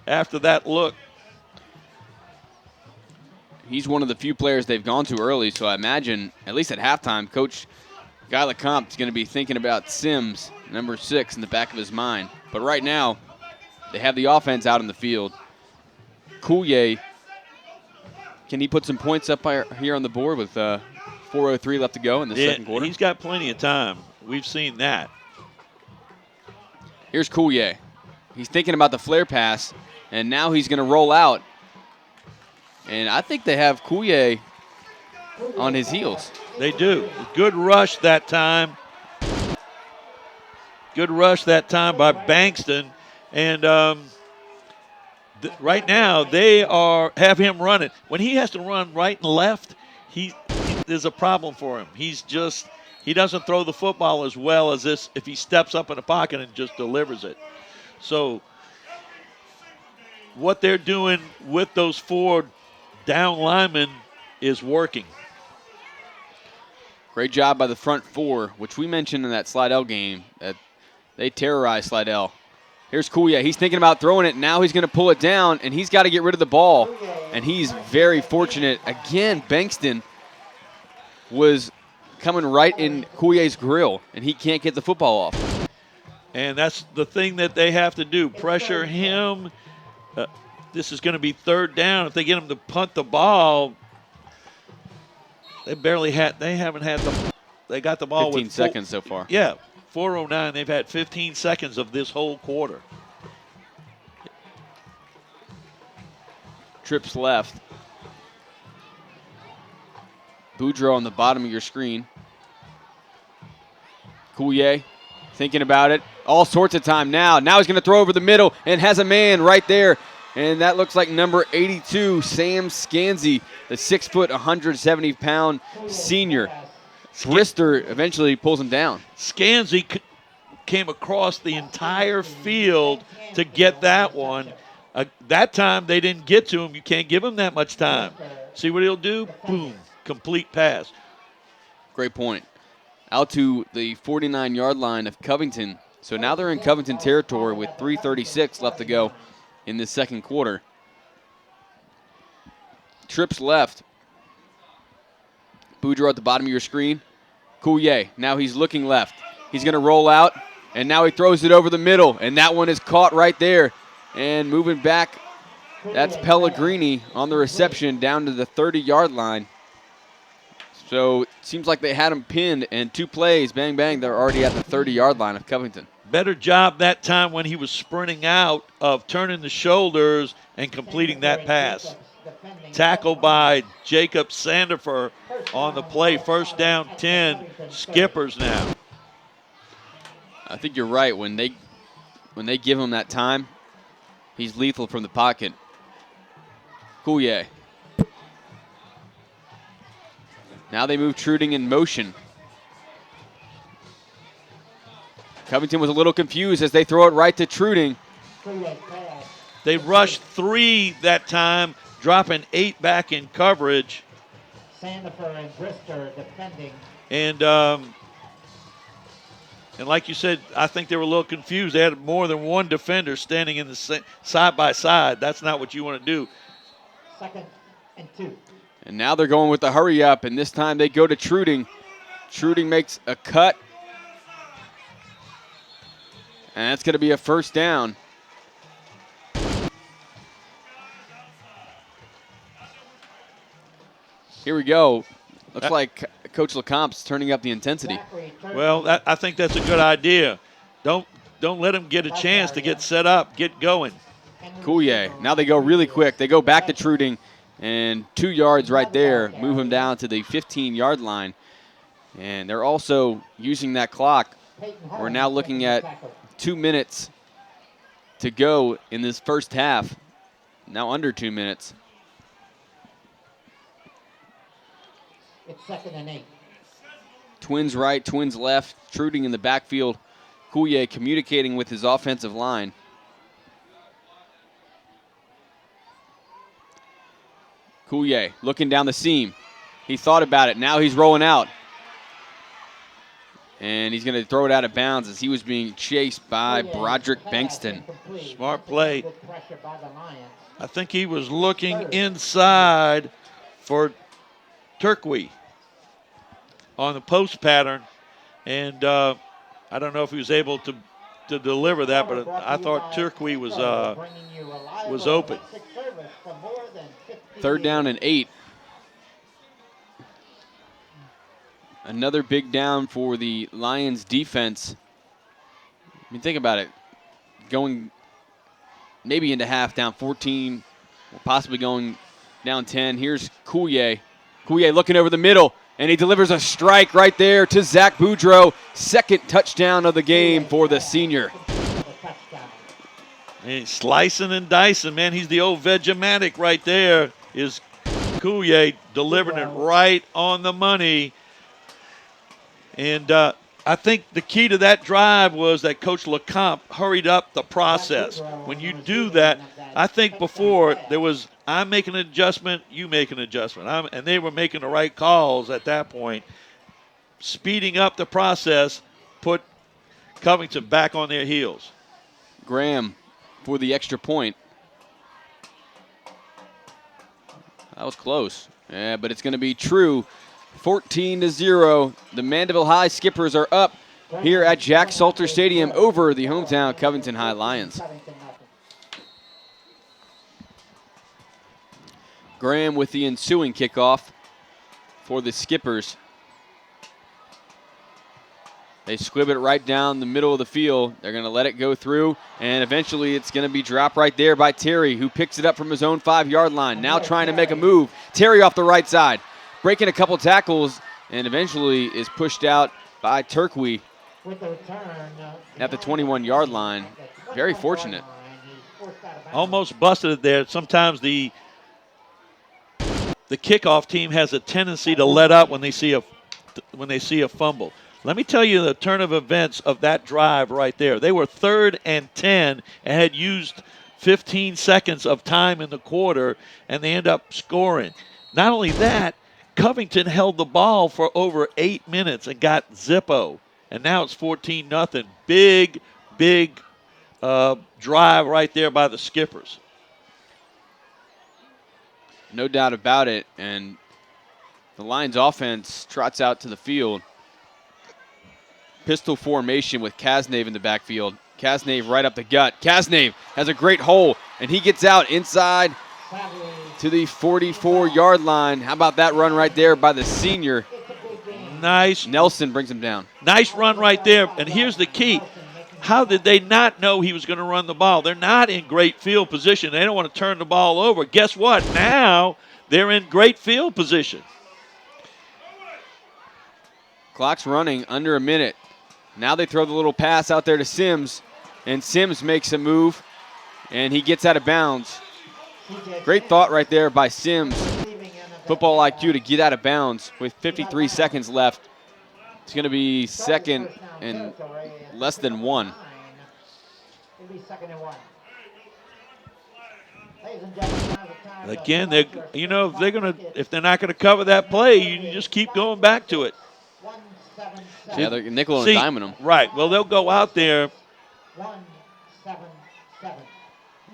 that look. He's one of the few players they've gone to early, so I imagine, at least at halftime, Coach Guy LeCompte is going to be thinking about Sims, number 6, in the back of his mind. But right now, they have the offense out in the field. Coulier, can he put some points up here on the board with 4:03 left to go in the second quarter? He's got plenty of time. We've seen that. Here's Coulier. He's thinking about the flare pass, and now he's going to roll out. And I think they have Coulier on his heels. They do. Good rush that time. Good rush that time by Bankston. And right now they have him running. When he has to run right and left, there's a problem for him. He doesn't throw the football as well as this if he steps up in the pocket and just delivers it. So what they're doing with those 4 down linemen is working. Great job by the front 4, which we mentioned in that Slidell game. That they terrorized Slidell. Here's Coulier. He's thinking about throwing it. Now he's going to pull it down, and he's got to get rid of the ball. And he's very fortunate. Again, Bankston was coming right in Coulier's grill, and he can't get the football off. And that's the thing that they have to do, pressure him. This is going to be 3rd down. If they get him to punt the ball, they got the ball 15 with seconds so far. Yeah, 4:09. They've had 15 seconds of this whole quarter. Trips left. Boudreaux on the bottom of your screen. Coulier thinking about it. All sorts of time now. Now he's going to throw over the middle and has a man right there. And that looks like number 82, Sam Scansey, the 6 foot, 170-pound senior. Brister eventually pulls him down. Scansey came across the entire field to get that one. That time they didn't get to him. You can't give him that much time. See what he'll do? Boom, complete pass. Great point. Out to the 49-yard line of Covington. So now they're in Covington territory with 3:36 left to go in the second quarter. Trips left. Boudreaux at the bottom of your screen. Coulier, now he's looking left. He's going to roll out, and now he throws it over the middle, and that one is caught right there. And moving back, that's Pellegrini on the reception down to the 30-yard line. So it seems like they had him pinned, and 2 plays, bang, bang, they're already at the 30-yard line of Covington. Better job that time when he was sprinting out of turning the shoulders and completing that pass. Tackle by Jacob Sandifer on the play. 1st down, 10. Skippers now. I think you're right. When they give him that time, he's lethal from the pocket. Coulier. Now they move Truding in motion. Covington was a little confused as they throw it right to Truding. They rushed 3 that time, dropping 8 back in coverage. Sandifer and Brister defending. And like you said, I think they were a little confused. They had more than one defender standing in the side by side. That's not what you want to do. and 2. And now they're going with the hurry up, and this time they go to Truding. Truding makes a cut. And that's going to be a first down. Here we go. Looks like Coach LeCompte's turning up the intensity. Well, I think that's a good idea. Don't let them get a chance to get set up, get going. Coulier. Now they go really quick. They go back to Truding, and 2 yards right there, move him down to the 15-yard line. And they're also using that clock. We're now looking at 2 minutes to go in this first half. Now under 2 minutes. It's 2nd and 8. Twins right, twins left. Truding in the backfield. Coulier communicating with his offensive line. Coulier looking down the seam. He thought about it. Now he's rolling out. And he's going to throw it out of bounds as he was being chased by Broderick Bankston. Smart play. I think he was looking inside for Turkey on the post pattern. And I don't know if he was able to deliver that, but I thought Turkey was open. 3rd down and 8. Another big down for the Lions defense. I mean, think about it. Going maybe into half down 14, or possibly going down 10. Here's Coulier. Coulier looking over the middle, and he delivers a strike right there to Zach Boudreaux. 2nd touchdown of the game for the senior. And he's slicing and dicing, man. He's the old Vegematic right there. Is Coulier delivering it right on the money. And I think the key to that drive was that Coach LeCompte hurried up the process. When you do that, I think before there was, I'm making an adjustment, you make an adjustment. And they were making the right calls at that point. Speeding up the process put Covington back on their heels. Graham for the extra point. That was close. Yeah, but it's going to be true. 14-0. The Mandeville High Skippers are up here at Jack Salter Stadium over the hometown Covington High Lions. Graham with the ensuing kickoff for the Skippers. They squib it right down the middle of the field. They're going to let it go through, and eventually it's going to be dropped right there by Terry, who picks it up from his own 5-yard line. Now trying to make a move. Terry off the right side, breaking a couple tackles, and eventually is pushed out by Turkey at the 21-yard line. Very fortunate. Almost busted it there. Sometimes the kickoff team has a tendency to let up when they see a fumble. Let me tell you the turn of events of that drive right there. They were 3rd and 10 and had used 15 seconds of time in the quarter, and they end up scoring. Not only that, Covington held the ball for over 8 minutes and got Zippo, and now it's 14-0. Big drive right there by the Skippers. No doubt about it, and the Lions offense trots out to the field. Pistol formation with Kasnave in the backfield. Kasnave right up the gut. Kasnave has a great hole, and he gets out inside to the 44-yard line. How about that run right there by the senior? Nice. Nelson brings him down. Nice run right there, and here's the key. How did they not know he was going to run the ball? They're not in great field position. They don't want to turn the ball over. Guess what? Now they're in great field position. Clock's running under a minute. Now they throw the little pass out there to Sims, and Sims makes a move, and he gets out of bounds. Great thought right there by Sims. Football IQ to get out of bounds with 53 seconds left. It's going to be 2nd and less than 1. Again, if they're not going to cover that play, you just keep going back to it. Yeah, they're nickel and diming them. Right. Well, they'll go out there.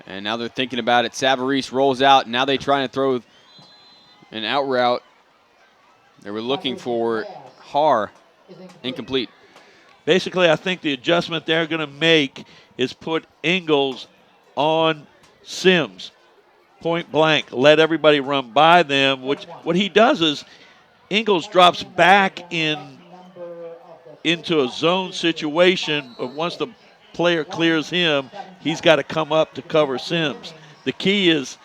And now they're thinking about it. Savarese rolls out. Now they try to throw An out route. They were looking for Har. Incomplete. Basically, I think the adjustment they're going to make is put Ingalls on Sims. Point blank. Let everybody run by them. Which what he does is Ingalls drops back into a zone situation, but once the player clears him, he's got to come up to cover Sims. The key is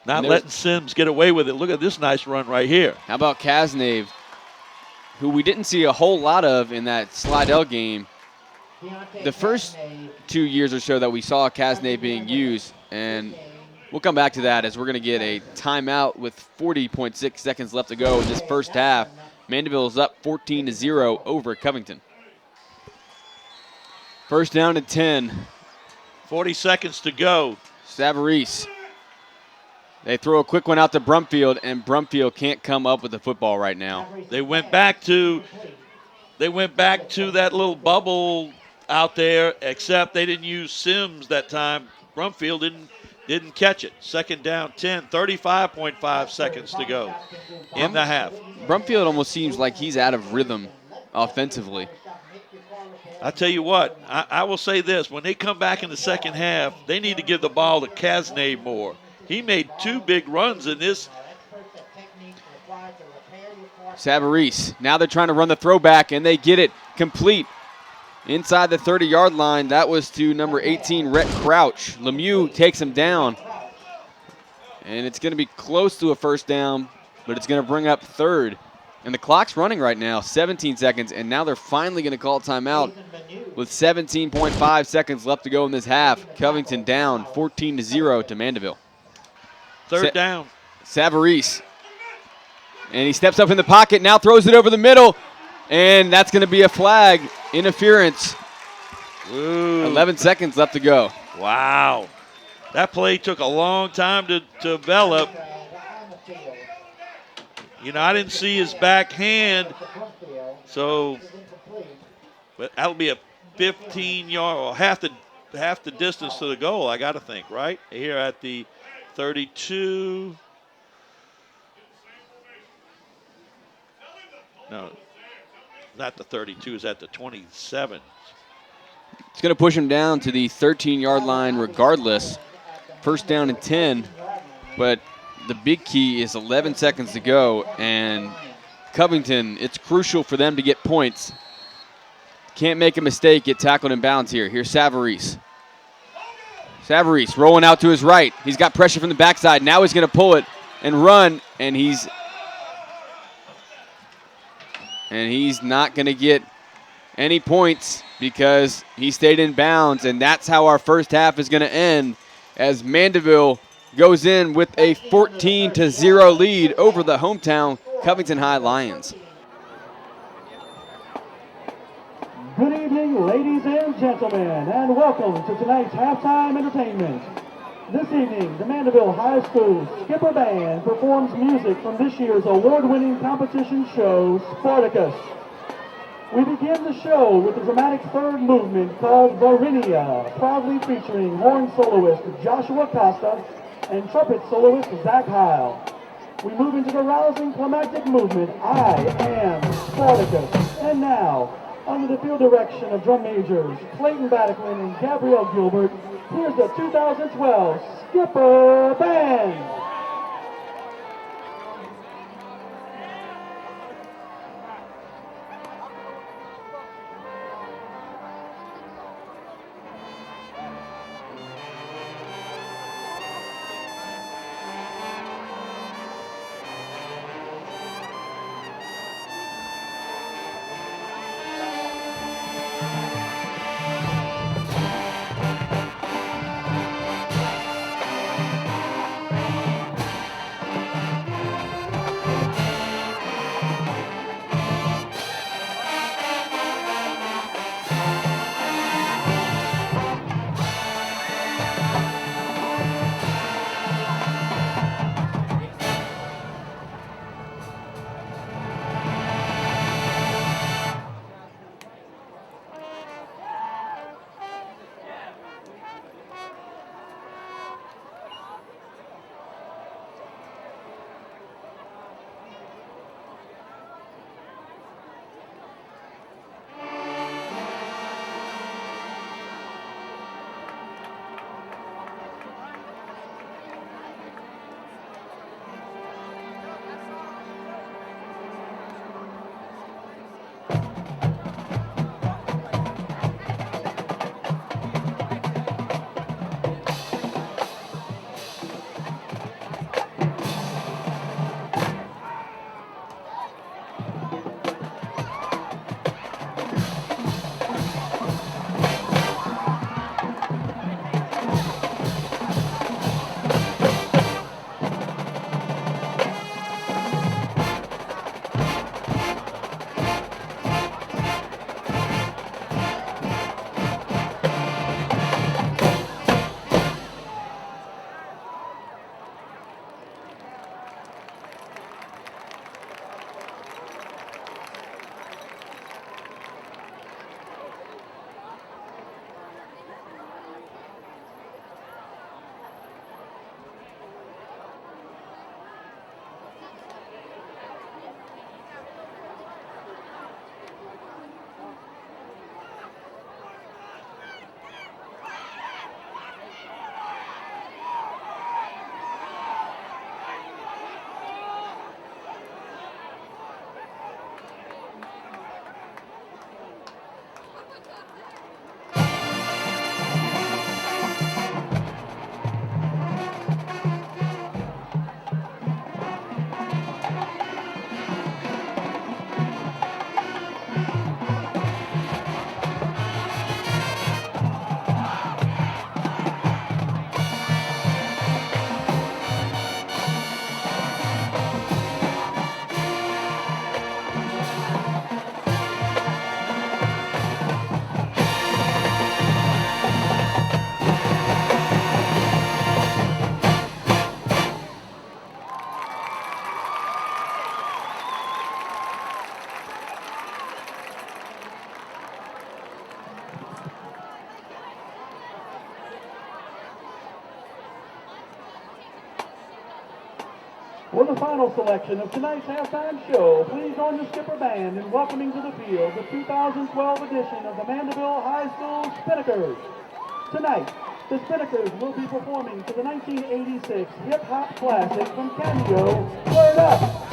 not letting Sims get away with it. Look at this nice run right here. How about Kasnave, who we didn't see a whole lot of in that Slidell game. The first 2 years or so that we saw Kasnave being used, and we'll come back to that as we're going to get a timeout with 40.6 seconds left to go in this first half. Mandeville is up 14-0 over Covington. First down and 10. 40 seconds to go. Savarese. They throw a quick one out to Brumfield, and Brumfield can't come up with the football right now. They went back to that little bubble out there, except they didn't use Sims that time. Brumfield didn't catch it. Second down 10, 35.5 seconds to go in the half. Brumfield almost seems like he's out of rhythm offensively. I tell you what, I will say this. When they come back in the second half, they need to give the ball to Kasnave more. He made 2 big runs in this. Savarese. Now they're trying to run the throwback, and they get it complete inside the 30-yard line. That was to number 18, Rhett Crouch. Lemieux takes him down, and it's going to be close to a first down, but it's going to bring up third. And the clock's running right now, 17 seconds, and now they're finally going to call timeout with 17.5 seconds left to go in this half. Covington down 14-0 to Mandeville. Third down. Savarese. And he steps up in the pocket, now throws it over the middle, and that's going to be a flag. Interference. Ooh. 11 seconds left to go. Wow. That play took a long time to develop. You know, I didn't see his backhand, but that'll be a 15-yard, or half the distance to the goal, I got to think, right? Here at the 32. No, not the 32, it's at the 27. It's going to push him down to the 13-yard line regardless. First down and 10, but the big key is 11 seconds to go, and Covington, it's crucial for them to get points. Can't make a mistake, get tackled in bounds here. Here's Savarese. Savarese rolling out to his right. He's got pressure from the backside. Now he's going to pull it and run, and he's not going to get any points because he stayed in bounds, and that's how our first half is going to end as Mandeville goes in with a 14-0 lead over the hometown Covington High Lions. Good evening, ladies and gentlemen, and welcome to tonight's halftime entertainment. This evening, the Mandeville High School Skipper Band performs music from this year's award-winning competition show, Spartacus. We begin the show with the dramatic third movement called Varinia, proudly featuring horn soloist Joshua Costa and trumpet soloist Zach Heil. We move into the rousing climactic movement, I Am Spartacus. And now, under the field direction of drum majors Clayton Bataclan and Gabrielle Gilbert, here's the 2012 Skipper Band. For the final selection of tonight's halftime show, please join the Skipper Band in welcoming to the field the 2012 edition of the Mandeville High School Spinnakers. Tonight, the Spinnakers will be performing to the 1986 hip-hop classic from Cameo, Word Up!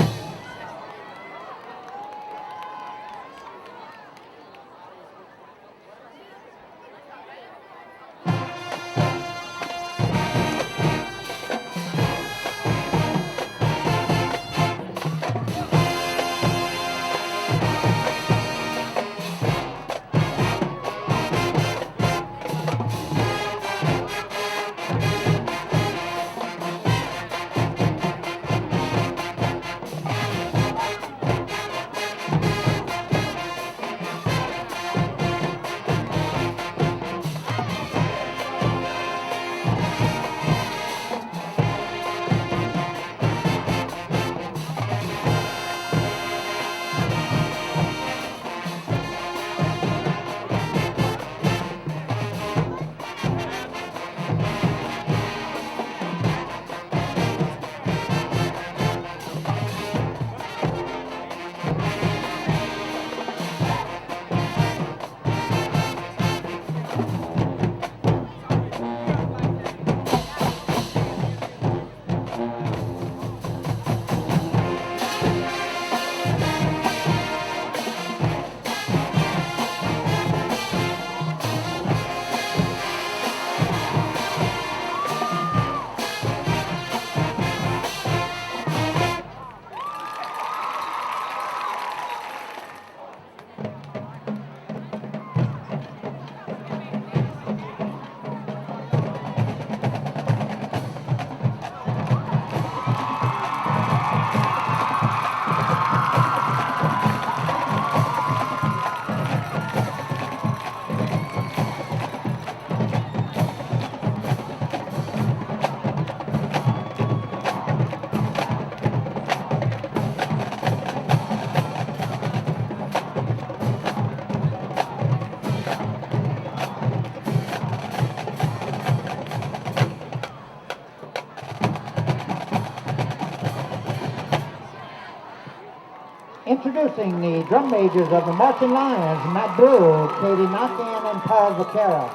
Introducing the drum majors of the Marching Lions, Matt Brew, Katie Knockin, and Paul Vaquera.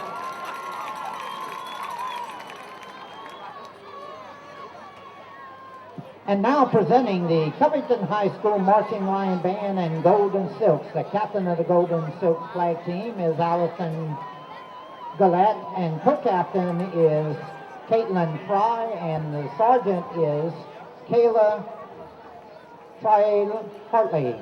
And now presenting the Covington High School Marching Lion Band and Golden Silks. The captain of the Golden Silks flag team is Allison Gillette, and co-captain is Caitlin Fry, and the sergeant is Kayla Trial Hartley.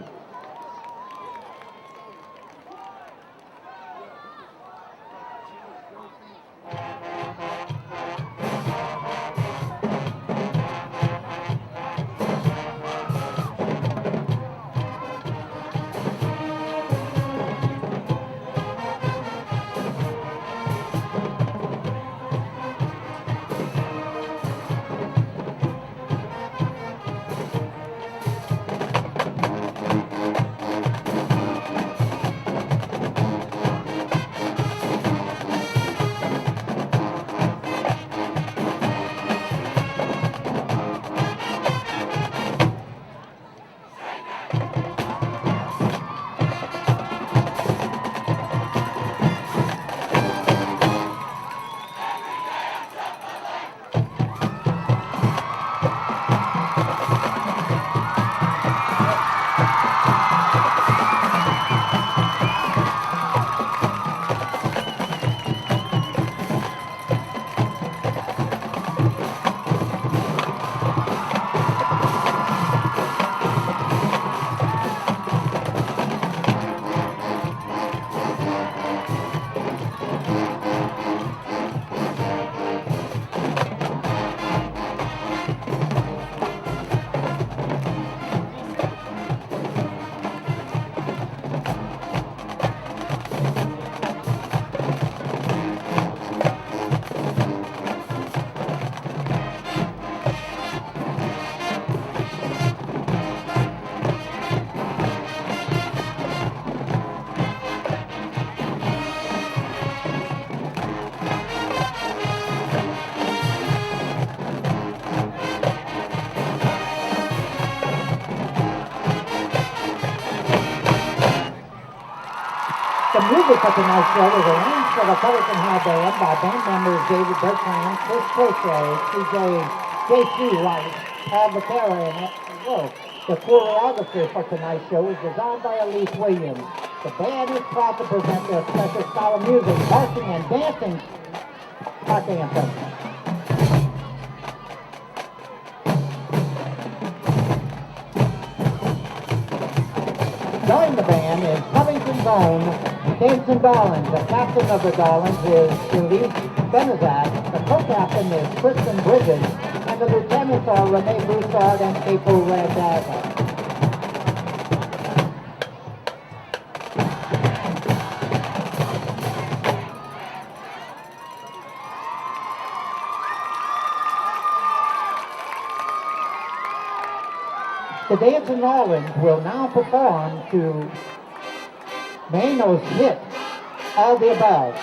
The music for tonight's show was arranged for the Covington High Band by band members David Bertrand, Chris Crochet, J.C. Rice, Paul Vaquera, and Ed Wolf. The choreography for tonight's show was designed by Elise Williams. The band is proud to present their special style of music, marching and dancing park anthem. Join the band is Covington's own Dancing Darlings. The captain of the Darlings is Elise Benazak. The co-captain is Kristen Bridges. And the lieutenants are Renee Broussard and April Randazza. The Dancing Darlings will now perform to Maino's hit, All the Above.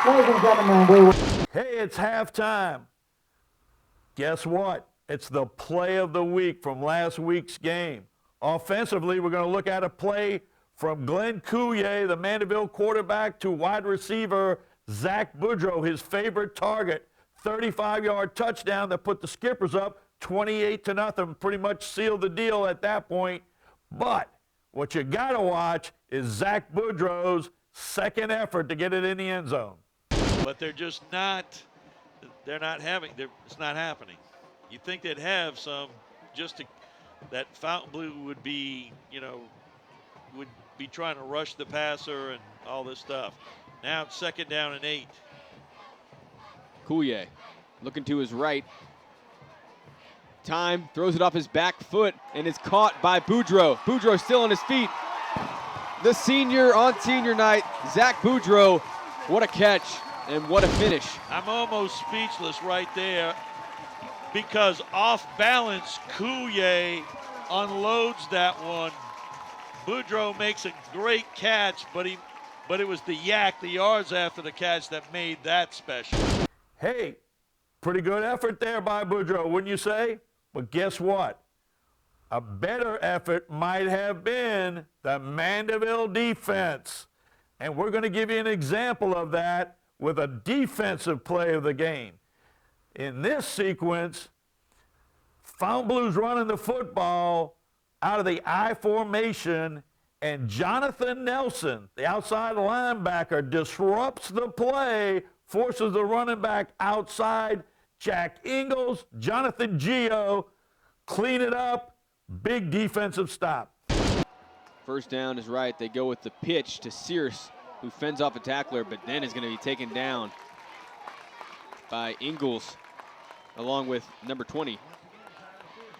Ladies and gentlemen, Hey, it's halftime. Guess what? It's the play of the week from last week's game. Offensively, we're going to look at a play from Glenn Coulier, the Mandeville quarterback, to wide receiver Zach Boudreau, his favorite target. 35-yard touchdown that put the Skippers up 28-0. Pretty much sealed the deal at that point. But what you got to watch is Zach Boudreau's second effort to get it in the end zone. But they're just not, it's not happening. You'd think they'd have some, that Fontainebleau would be, would be trying to rush the passer and all this stuff. Now it's 2nd down and 8. Coulier looking to his right. Time, throws it off his back foot, and is caught by Boudreau. Boudreau still on his feet. The senior on senior night, Zach Boudreau. What a catch and what a finish. I'm almost speechless right there because off balance, Coulier unloads that one. Boudreau makes a great catch, but it was the yards after the catch that made that special. Hey, pretty good effort there by Boudreau, wouldn't you say? But guess what? A better effort might have been the Mandeville defense. And we're going to give you an example of that with a defensive play of the game. In this sequence, Fontainebleau's running the football out of the I formation, and Jonathan Nelson, the outside linebacker, disrupts the play forces the running back outside. Jack Ingalls, Jonathan Gio, clean it up. Big defensive stop. First down is right. They go with the pitch to Sears, who fends off a tackler, but then is going to be taken down by Ingalls, along with number 20,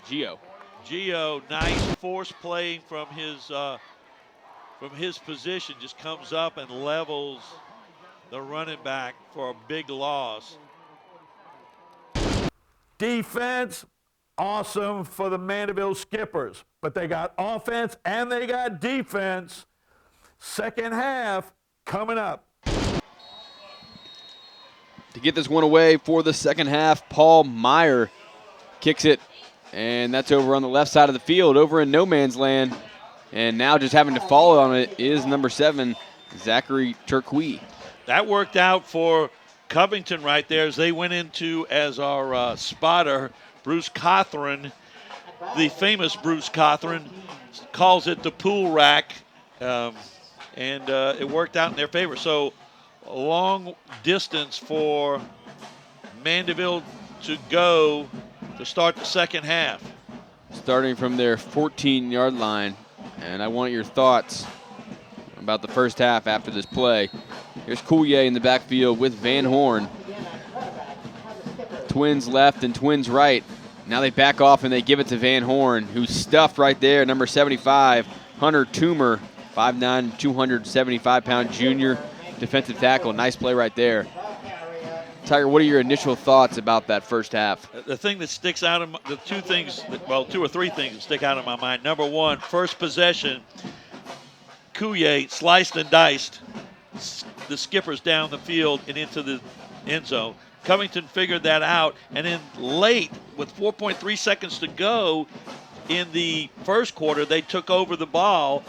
Gio. Gio, nice force play from his position, just comes up and levels the running back for a big loss. Defense, awesome for the Mandeville Skippers, but they got offense and they got defense. Second half coming up. To get this one away for the second half, Paul Meyer kicks it, and that's over on the left side of the field, over in no man's land. And now just having to follow on it is number 7, Zachary Turquoise. That worked out for Covington right there as they went into, as our spotter, Bruce Cothran, the famous Bruce Cothran, calls it the pool rack, and it worked out in their favor. So a long distance for Mandeville to go to start the second half. Starting from their 14-yard line, and I want your thoughts about the first half after this play. Here's Coulier in the backfield with Van Horn. Twins left and twins right. Now they back off and they give it to Van Horn, who's stuffed right there, number 75, Hunter Toomer, 5'9", 275-pound junior defensive tackle. Nice play right there. Tiger, what are your initial thoughts about that first half? The thing that sticks out of the two or three things that stick out in my mind. Number one, first possession, Coulier sliced and diced the Skippers down the field and into the end zone. Covington figured that out, and then late, with 4.3 seconds to go in the first quarter, they took over the ball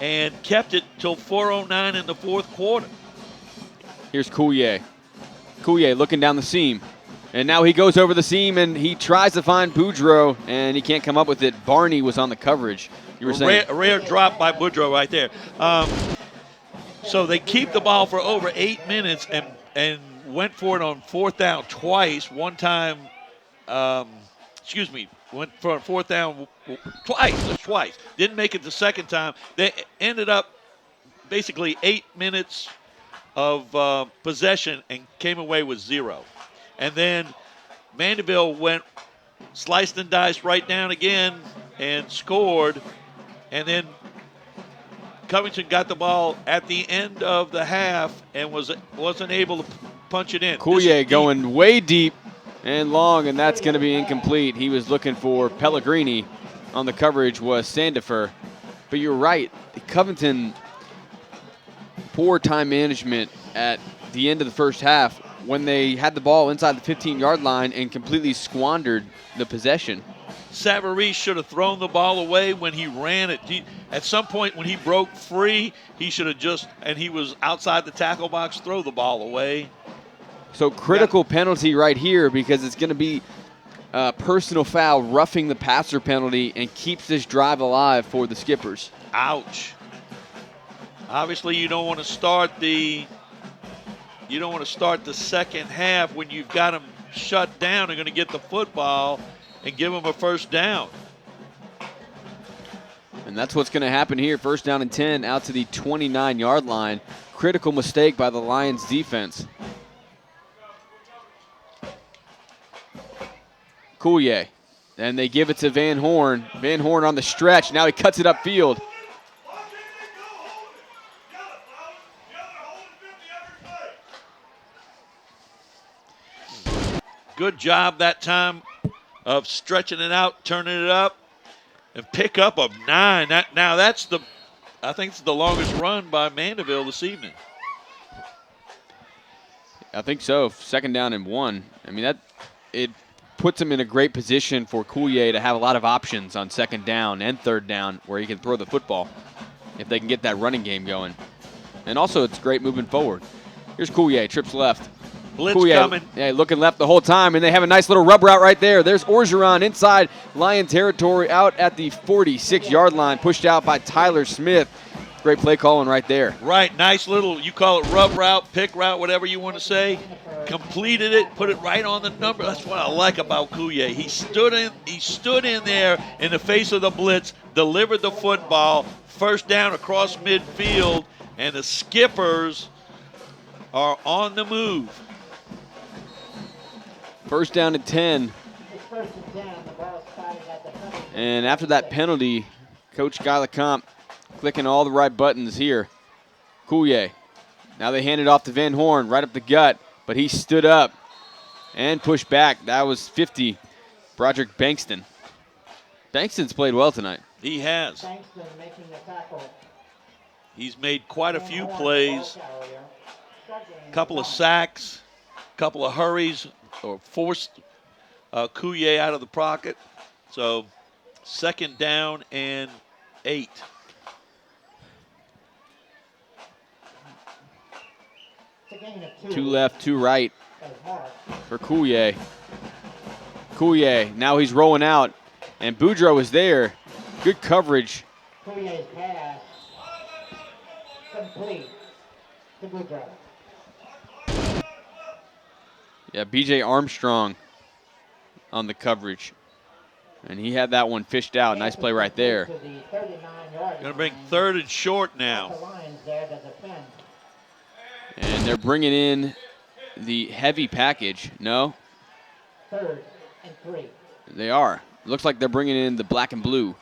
and kept it till 4:09 in the fourth quarter. Here's Coulier. Coulier looking down the seam. And now he goes over the seam and he tries to find Boudreaux, and he can't come up with it. Barney was on the coverage. You were saying a rare drop by Boudreaux right there. So they keep the ball for over 8 minutes and went for it on fourth down twice. One time, went for a fourth down twice. Didn't make it the second time. They ended up basically 8 minutes of possession and came away with 0. And then Mandeville went sliced and diced right down again and scored. And then Covington got the ball at the end of the half and wasn't able to punch it in. Coulier going way deep and long, and that's going to be incomplete. He was looking for Pellegrini. On the coverage was Sandifer. But you're right, Covington, poor time management at the end of the first half when they had the ball inside the 15-yard line and completely squandered the possession. Savary should have thrown the ball away when he ran it. At some point when he broke free, he should have and he was outside the tackle box, throw the ball away. So critical penalty right here, because it's going to be a personal foul, roughing the passer penalty, and keeps this drive alive for the Skippers. Ouch. Obviously you don't want to start the second half when you've got them shut down and going to get the football and give them a first down. And that's what's going to happen here. First down and 10 out to the 29-yard line. Critical mistake by the Lions defense. Coulier. And they give it to Van Horn. Van Horn on the stretch. Now he cuts it upfield. Good job that time of stretching it out, turning it up, and pick up a 9. I think it's the longest run by Mandeville this evening. I think so. Second down and 1. I mean, it puts him in a great position for Coulier to have a lot of options on second down and third down where he can throw the football if they can get that running game going. And also, it's great moving forward. Here's Coulier, trips left. Blitz Coulier, coming. Yeah, looking left the whole time, and they have a nice little rub route right there. There's Orgeron inside Lion territory out at the 46-yard line, pushed out by Tyler Smith. Great play calling right there. Right, nice little, you call it rub route, pick route, whatever you want to say. Completed it, put it right on the number. That's what I like about Coulier. He stood in there in the face of the blitz, delivered the football, first down across midfield, and the Skippers are on the move. First down and 10. And after that penalty, Coach Guy LeCompte clicking all the right buttons here. Coulier. Now they hand it off to Van Horn, right up the gut, but he stood up and pushed back. That was 50, Broderick Bankston. Bankston's played well tonight. He has. He's made quite a few plays, couple of sacks, couple of hurries, or forced Coulier out of the pocket. So second down and 8. Two left, two right for Coulier. Coulier, now he's rolling out, and Boudreaux is there. Good coverage. Coulier's pass complete to Boudreaux. Yeah, B.J. Armstrong on the coverage. And he had that one fished out. Nice play right there. Going to bring third and short now. And they're bringing in the heavy package. No? Third and 3. They are. Looks like they're bringing in the black and blue.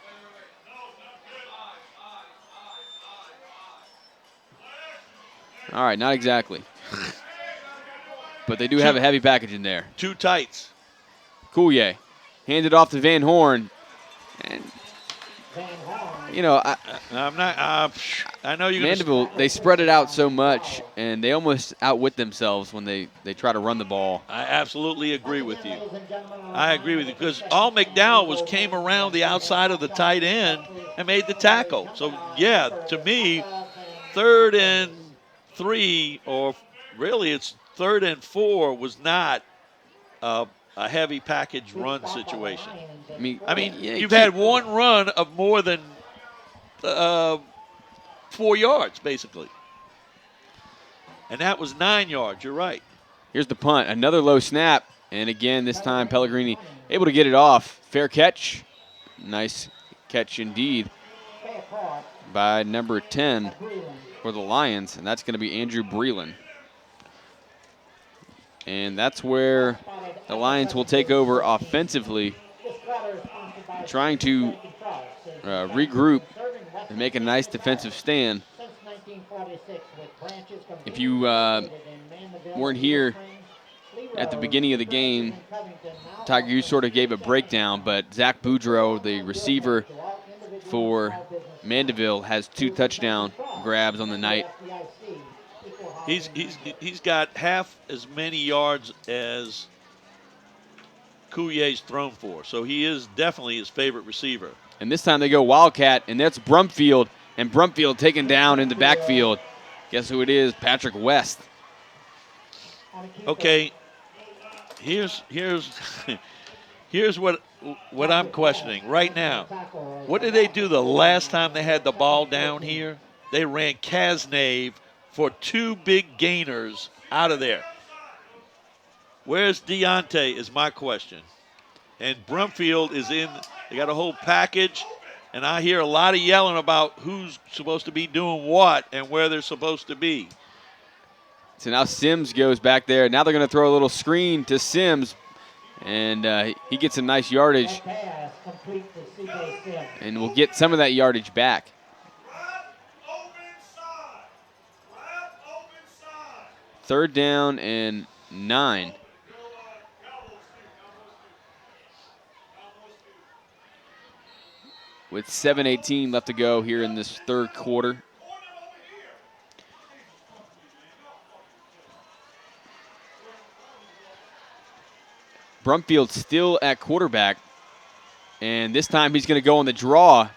All right, not exactly. But they do have a heavy package in there. Two tights. Coulier handed off to Van Horn. And, you know, I know you're Mandeville, they spread it out so much, and they almost outwit themselves when they try to run the ball. I absolutely agree with you. I agree with you because all McDowell came around the outside of the tight end and made the tackle. So, yeah, to me, 3rd and 3, or really it's 3rd and 4, was not a heavy package run situation. I mean, yeah, you've had one run of more than 4 yards, basically. And that was 9 yards, you're right. Here's the punt, another low snap. And again, this time Pellegrini able to get it off. Fair catch. Nice catch indeed by number 10 for the Lions. And that's going to be Andrew Breland. And that's where the Lions will take over offensively, trying to regroup and make a nice defensive stand. If you weren't here at the beginning of the game, Tiger, you sort of gave a breakdown, but Zach Boudreaux, the receiver for Mandeville, has 2 touchdown grabs on the night. He's got half as many yards as Coulier's thrown for, so he is definitely his favorite receiver. And this time they go Wildcat, and that's Brumfield, and Brumfield taken down in the backfield. Guess who it is? Patrick West. Okay, here's what I'm questioning right now. What did they do the last time they had the ball down here? They ran Kasnave for 2 big gainers out of there. Where's Deontay is my question. And Brumfield is in. They got a whole package, and I hear a lot of yelling about who's supposed to be doing what and where they're supposed to be. So now Sims goes back there. Now they're going to throw a little screen to Sims, and he gets some nice yardage. And we'll get some of that yardage back. Third down and 9. With 7:18 left to go here in this third quarter. Brumfield still at quarterback, and this time he's going to go on the draw,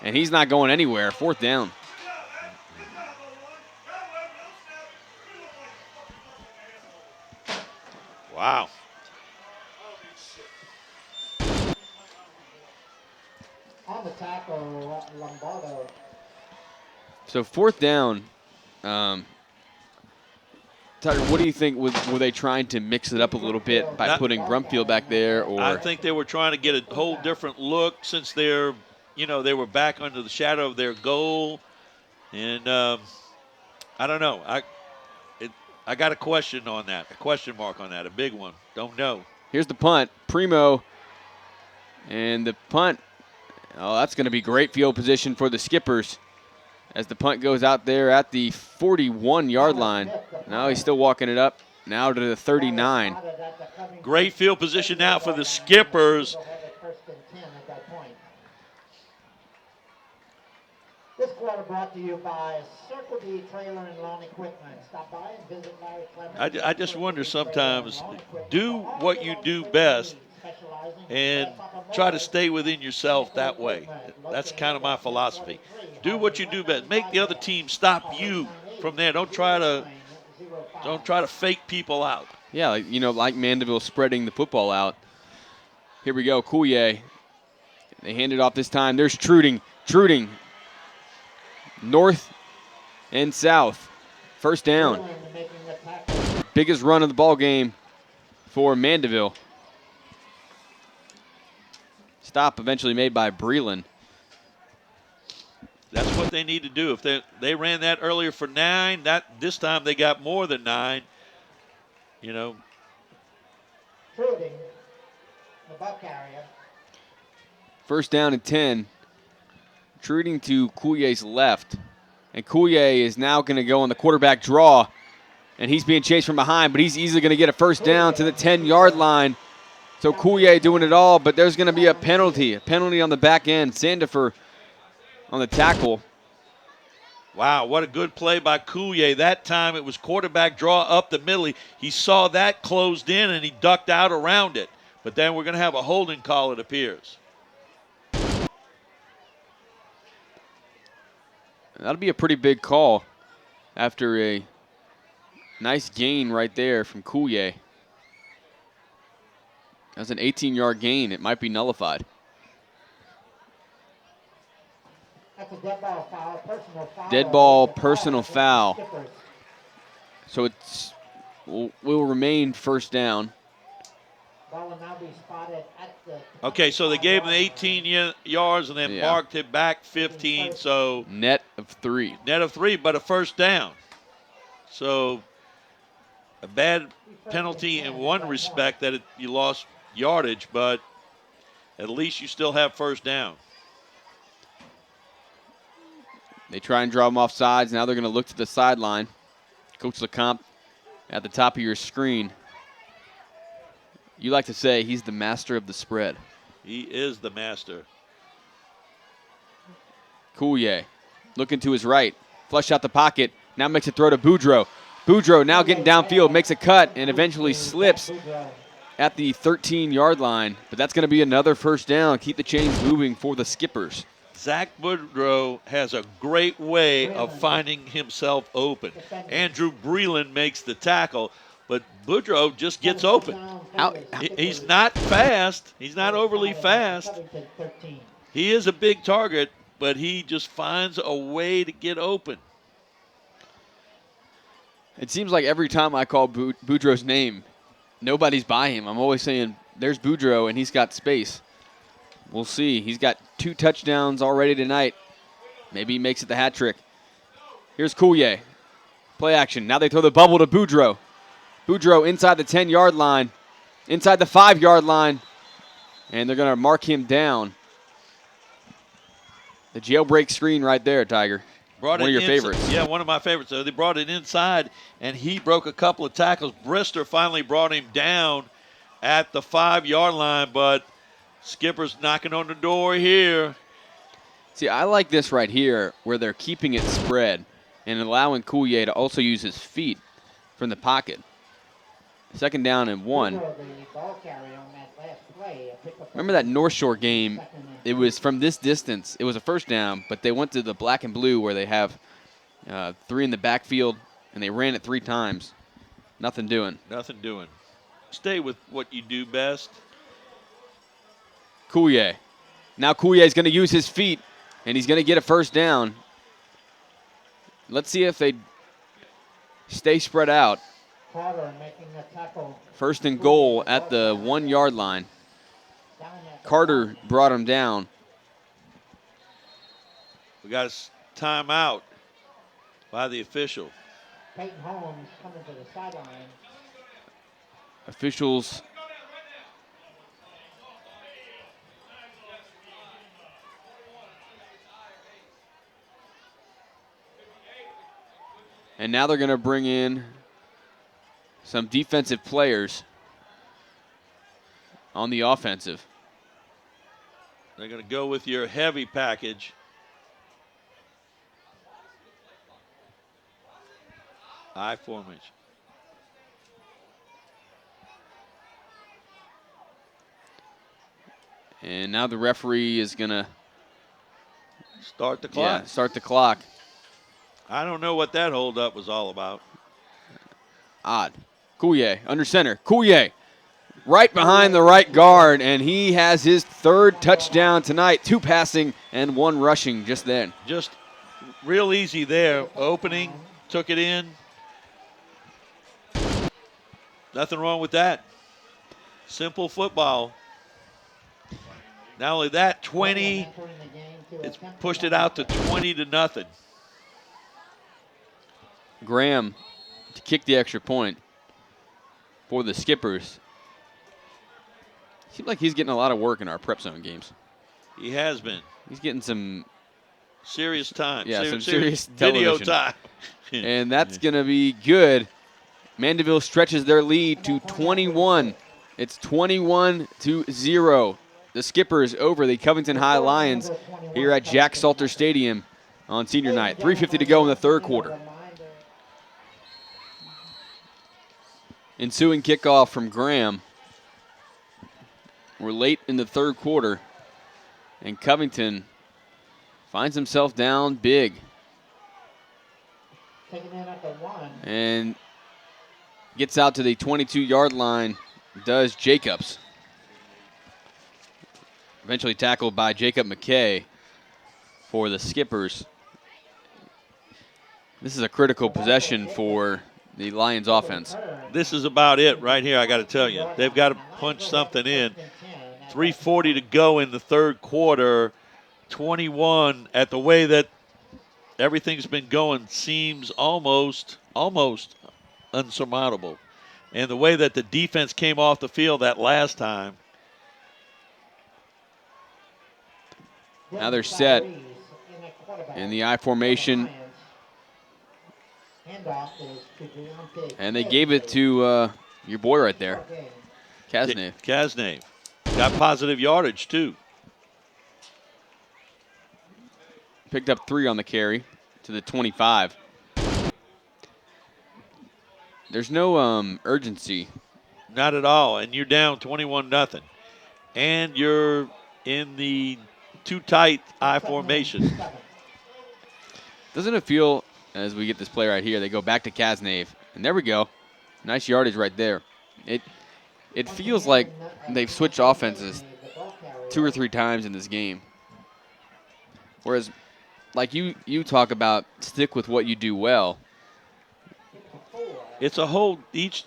and he's not going anywhere. 4th down. Wow. On the tackle, Lombardo. So 4th down, Tyler, what do you think? Were they trying to mix it up a little bit by putting Brumfield back there? Or I think they were trying to get a whole different look since they were back under the shadow of their goal. And I don't know. I got a question mark on that, a big one. Don't know. Here's the punt. Primo. And the punt, that's going to be great field position for the Skippers as the punt goes out there at the 41-yard line. Now he's still walking it up, now to the 39. Great field position now for the Skippers. This quarter brought to you by Circle D Trailer and Lawn Equipment. Stop by and visit Larry Clemens. I just wonder sometimes, do what you do best and try to stay within yourself that way. That's kind of my philosophy. Do what you do best. Make the other team stop you from there. Don't try to fake people out. Yeah, like Mandeville spreading the football out. Here we go, Coulier. They hand it off this time. There's Truding. North and south. 1st down. Biggest run of the ball game for Mandeville. Stop eventually made by Breland. That's what they need to do. If they ran that earlier for 9, this time they got more than 9. Truding, the ball carrier. 1st down and 10. Truding to Coulier's left. And Coulier is now going to go on the quarterback draw. And he's being chased from behind, but he's easily going to get a 1st down to the 10-yard line. So Coulier doing it all, but there's going to be a penalty on the back end. Sandifer on the tackle. Wow, what a good play by Coulier. That time it was quarterback draw up the middle. He saw that closed in and he ducked out around it. But then we're going to have a holding call, it appears. That'll be a pretty big call after a nice gain right there from Coulier. That's an 18-yard gain. It might be nullified. That's a dead ball foul, personal foul. Dead ball, personal foul. So will remain 1st down. Ball will now be spotted at the. Okay, so they gave him 18 yards and then marked it back 15. So net of 3. Net of 3, but a 1st down. So a bad penalty in one respect that you lost yardage, but at least you still have 1st down. They try and draw him off sides. Now they're going to look to the sideline. Coach LeCompte at the top of your screen. You like to say he's the master of the spread. He is the master. Coulier looking to his right. Flush out the pocket. Now makes a throw to Boudreaux. Boudreaux now getting downfield, makes a cut, and eventually slips at the 13-yard line. But that's going to be another 1st down. Keep the chains moving for the Skippers. Zach Boudreaux has a great way of finding himself open. Andrew Breland makes the tackle, but Boudreaux just gets open. He's not fast. He's not overly fast. He is a big target, but he just finds a way to get open. It seems like every time I call Boudreaux's name, nobody's by him. I'm always saying, there's Boudreaux, and he's got space. We'll see. He's got 2 touchdowns already tonight. Maybe he makes it the hat trick. Here's Coulier. Play action. Now they throw the bubble to Boudreaux. Boudreaux inside the 10-yard line, inside the 5-yard line, and they're going to mark him down. The jailbreak screen right there, Tiger. One of your favorites. Yeah, one of my favorites. So they brought it inside, and he broke a couple of tackles. Brister finally brought him down at the 5-yard line, but Skipper's knocking on the door here. See, I like this right here where they're keeping it spread and allowing Coulier to also use his feet from the pocket. 2nd down and 1. Remember that North Shore game? It was from this distance. It was a 1st down, but they went to the black and blue where they have 3 in the backfield, and they ran it 3 times. Nothing doing. Nothing doing. Stay with what you do best. Coulier. Now Coulier is going to use his feet, and he's going to get a 1st down. let's see if they stay spread out. Carter making the tackle. First and goal at the 1 yard line. Down at the Carter brought him down. We got a timeout by the official. Peyton Holmes coming to the sideline. Officials and now they're going to bring in some defensive players on the offensive. They're going to go with your heavy package. I formation. And now the referee is going to Start the clock. Yeah, start the clock. I don't know what that holdup was all about. Odd. Coulier under center. Coulier right behind the right guard, and he has his 3rd touchdown tonight. 2 passing and 1 rushing just then. Just real easy there. Opening, took it in. Nothing wrong with that. Simple football. Not only that, 20. It's pushed it out to 20-0. Graham to kick the extra point for the Skippers. Seems like he's getting a lot of work in our PrepZone games. He has been. He's getting some serious time. Yeah, some serious video television. time. And that's going to be good. Mandeville stretches their lead to 21. It's 21-0. The Skippers over the Covington High Lions here at Jack Salter Stadium on senior night. 3:50 to go in the 3rd quarter. Ensuing kickoff from Graham. We're late in the 3rd quarter, and Covington finds himself down big. Taking in at the 1. And gets out to the 22-yard line, does Jacobs. Eventually tackled by Jacob McKay for the Skippers. This is a critical possession for the Lions offense. This is about it right here, I got to tell you. They've got to punch something in. 3:40 to go in the 3rd quarter. 21 at the way that everything's been going seems almost unsurmountable. And the way that the defense came off the field that last time. Now they're set in the I formation. And they gave it to your boy right there, Kasnave. Kasnave. Got positive yardage, too. Picked up 3 on the carry to the 25. There's no urgency. Not at all. And you're down 21-0. And you're in the too tight I formation. Doesn't it feel, as we get this play right here, they go back to Kasnave. And there we go. Nice yardage right there. It feels like they've switched offenses 2 or 3 times in this game. Whereas, like you talk about, stick with what you do well. It's a whole each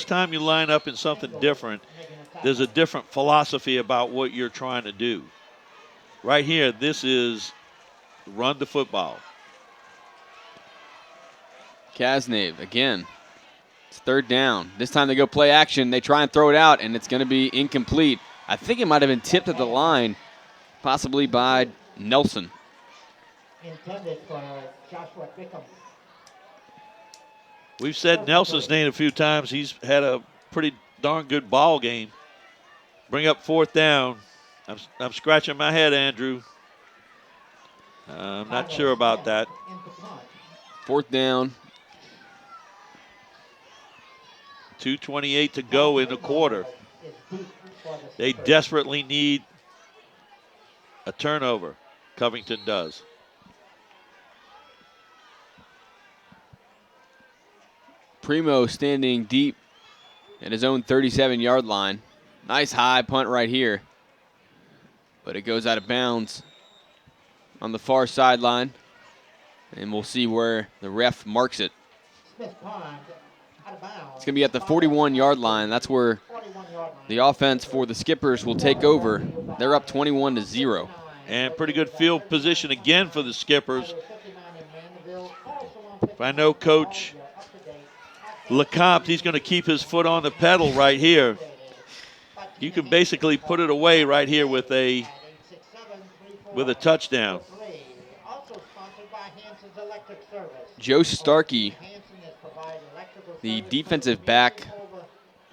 time you line up in something different, there's a different philosophy about what you're trying to do. Right here, this is run the football. Kasnave again. It's 3rd down. This time they go play action. They try and throw it out, and it's going to be incomplete. I think it might have been tipped at the line, possibly by Nelson. Intended for Joshua Bickham. We've said Nelson's name a few times. He's had a pretty darn good ball game. Bring up 4th down. I'm scratching my head, Andrew. I'm not sure about that. 4th down. 2:28 to go in the quarter. They desperately need a turnover. Covington does. Primo standing deep at his own 37-yard line. Nice high punt right here. But it goes out of bounds on the far sideline. And we'll see where the ref marks it. Smith Pond, out of bounds. It's going to be at the 41-yard line. That's where the offense for the Skippers will take over. They're up 21-0. And pretty good field position again for the Skippers. If I know Coach LeCompte, he's going to keep his foot on the pedal right here. You can basically put it away right here with a touchdown. Joe Starkey, the defensive back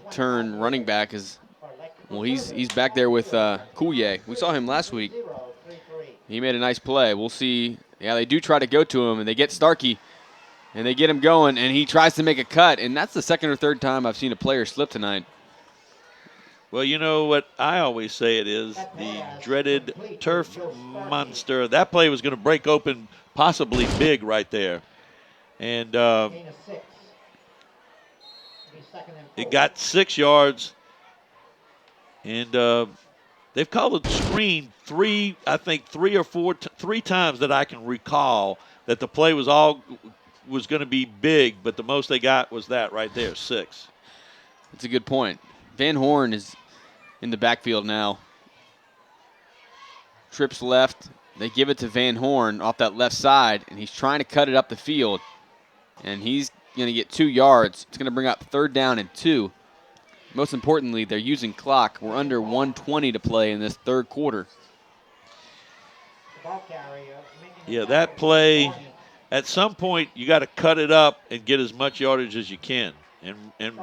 turn running back, is he's back there with Coulier. We saw him last week. He made a nice play. We'll see. Yeah, they do try to go to him, and they get Starkey, and they get him going, and he tries to make a cut, and that's the second or third time I've seen a player slip tonight. Well, you know what I always say it is, the dreaded turf monster. That play was going to break open possibly big right there. And it got 6 yards. And they've called the screen three times that I can recall that the play was going to be big, but the most they got was that right there, 6. That's a good point. Van Horn is in the backfield now. Trips left. They give it to Van Horn off that left side, and he's trying to cut it up the field. And he's going to get 2 yards. It's going to bring up 3rd down and 2. Most importantly, they're using clock. We're under 1:20 to play in this third quarter. Yeah, that play, at some point, you got to cut it up and get as much yardage as you can. And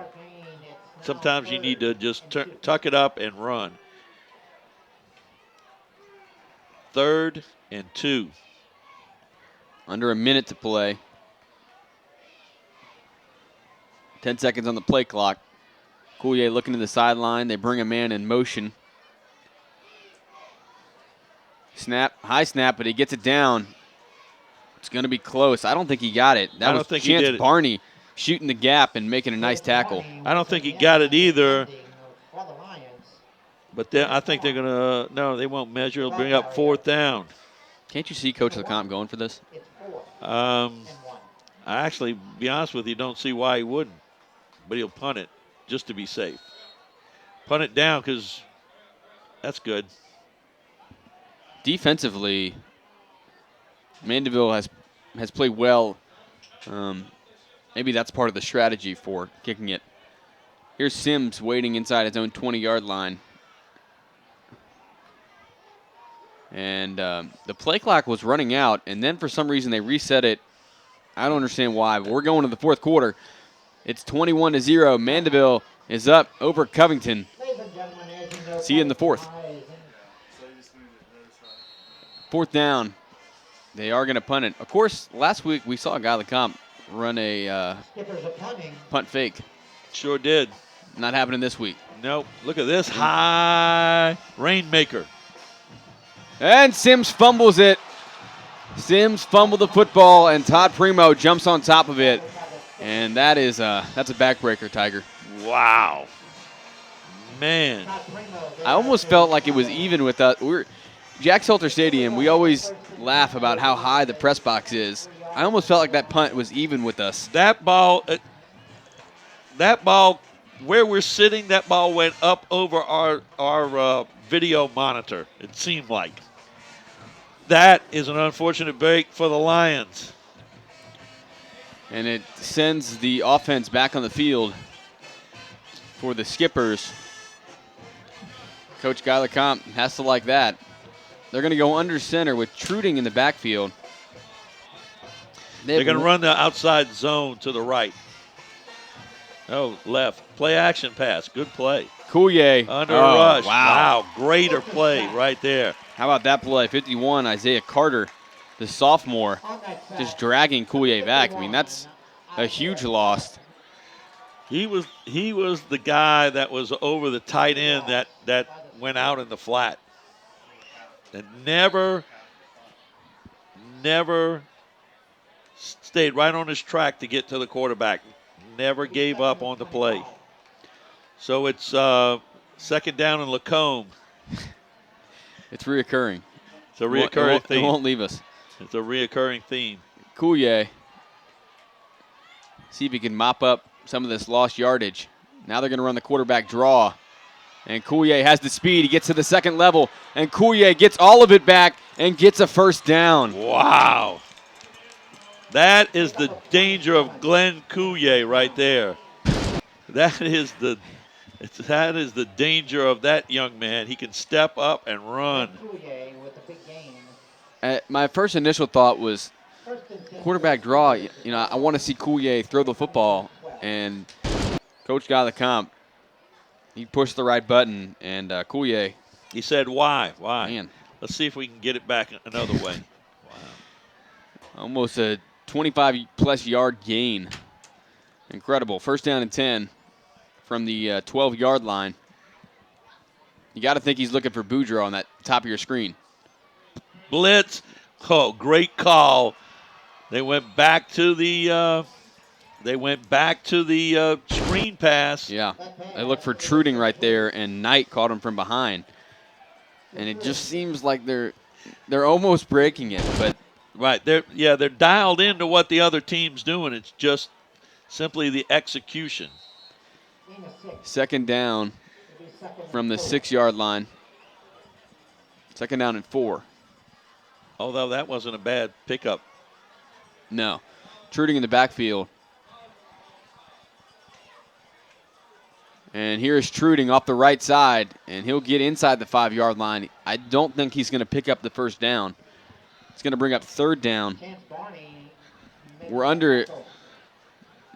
sometimes you need to just tuck it up and run. 3rd and 2. Under a minute to play. 10 seconds on the play clock. Coulier looking to the sideline. They bring a man in motion. Snap, high snap, but he gets it down. It's going to be close. I don't think he got it. That was Chance Barney shooting the gap and making a nice tackle. I don't think he got it either. But I think they're going to, no, they won't measure. It'll bring up 4th down. Can't you see Coach LeCompte going for this? I actually, to be honest with you, don't see why he wouldn't. But he'll punt it just to be safe. Punt it down because that's good. Defensively, Mandeville has played well. Maybe that's part of the strategy for kicking it. Here's Sims waiting inside his own 20-yard line. And the play clock was running out, and then for some reason they reset it. I don't understand why, but we're going to the fourth quarter. It's 21-0. Mandeville is up over Covington. See you in the fourth. 4th down. They are going to punt it. Of course, last week we saw Guy LeCompte run a punt fake. Sure did. Not happening this week. Nope. Look at this high rainmaker. And Sims fumbles it. Sims fumbled the football, and Todd Primo jumps on top of it. And that's a backbreaker, Tiger. Wow. Man. I almost felt like it was even with us. Jack Salter Stadium, we always laugh about how high the press box is. I almost felt like that punt was even with us. That ball, where we're sitting, that ball went up over our video monitor, it seemed like. That is an unfortunate break for the Lions. And it sends the offense back on the field for the Skippers. Coach Guy LeCompte has to like that. They're going to go under center with Truding in the backfield. They're going to run the outside zone to the right. Oh, left. Play action pass. Good play. Coulier. Under rush. Wow. Greater play right there. How about that play? 51, Isaiah Carter, the sophomore, just dragging Coulier back. I mean, that's a huge loss. He was the guy that was over the tight end that went out in the flat. And never stayed right on his track to get to the quarterback. Never gave up on the play. So it's 2nd down and Lacombe. It's reoccurring. It's a reoccurring theme. It won't leave us. It's a reoccurring theme. Coulier. See if he can mop up some of this lost yardage. Now they're going to run the quarterback draw. And Coulier has the speed. He gets to the second level. And Coulier gets all of it back and gets a first down. Wow. That is the danger of Glenn Coulier right there. That is the danger of that young man. He can step up and run. My first initial thought was quarterback draw. You know, I want to see Coulier throw the football. And Coach got the comp. He pushed the right button, and Coulier. He said, why? Why? Man. Let's see if we can get it back another way. Wow. Almost a 25-plus yard gain. Incredible. First down and 10 from the 12-yard line. You got to think he's looking for Boudreaux on that top of your screen. Blitz. Oh, great call. They went back to the screen pass. Yeah. They look for Truding right there, and Knight caught him from behind. And it just seems like they're almost breaking it, but right. They're dialed into what the other team's doing. It's just simply the execution. Second down from the 6-yard line. Second down and 4. Although that wasn't a bad pickup. No. Truding in the backfield. And here's Truding off the right side, and he'll get inside the 5-yard line. I don't think he's going to pick up the first down. It's going to bring up third down. We're under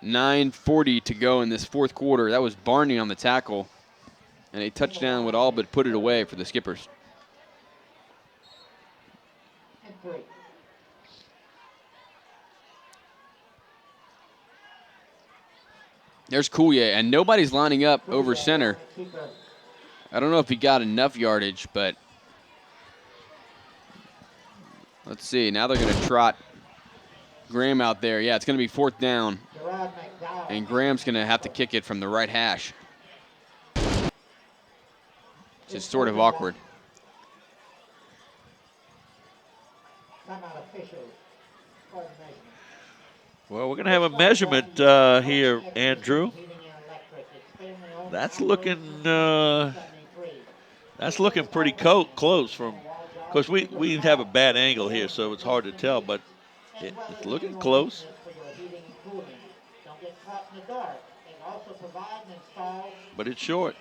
9:40 to go in this fourth quarter. That was Barney on the tackle, and a touchdown would all but put it away for the Skippers. There's Coulier, and nobody's lining up over center. I don't know if he got enough yardage, but let's see. Now they're going to trot Graham out there. Yeah, it's going to be fourth down, and Graham's going to have to kick it from the right hash. Just sort of awkward. Well, we're going to have a measurement here, Andrew. That's looking pretty close from. Of course, we have a bad angle here, so it's hard to tell, but it's looking close. But it's short.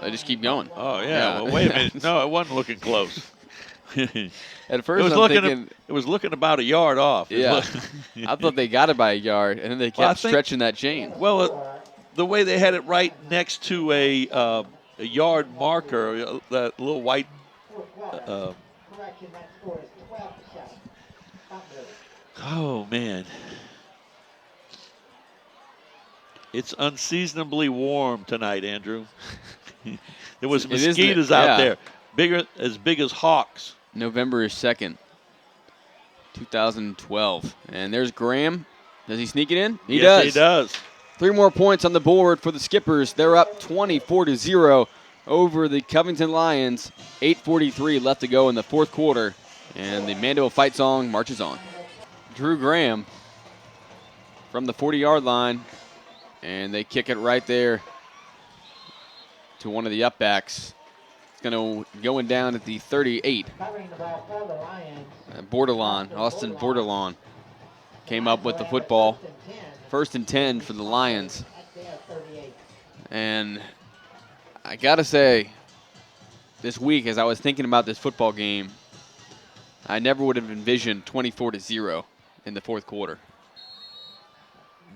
They just keep going. Oh yeah. Well, wait a minute. No, it wasn't looking close. At first, it was looking about a yard off. Yeah, I thought they got it by a yard, and then they kept stretching that chain. Well, the way they had it right next to a yard marker, that little white. Oh man, it's unseasonably warm tonight, Andrew. There was mosquitoes out there, as big as hawks. November 2nd, 2012. And there's Graham. Does he sneak it in? He does. He does. 3 more points on the board for the Skippers. They're up 24-0 over the Covington Lions. 8:43 left to go in the fourth quarter. And the Mandeville fight song marches on. Drew Graham from the 40-yard line. And they kick it right there to one of the upbacks. It's going to going down at the 38. Bordelon, Austin Bordelon came up with the football. First and 10 for the Lions. And I got to say, this week as I was thinking about this football game, I never would have envisioned 24-0 in the fourth quarter.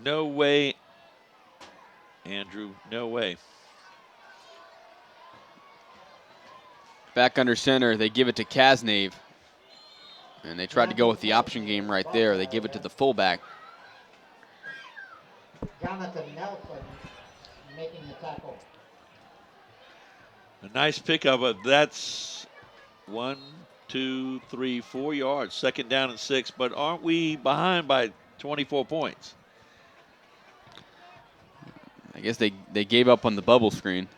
No way, Andrew, no way. Back under center, they give it to Kasnave. And they tried to go with the option game right there. They give it to the fullback. Jonathan Nelson making the tackle. A nice pickup, but that's 1, 2, 3, 4 yards. Second down and 6, but aren't we behind by 24 points? I guess they gave up on the bubble screen.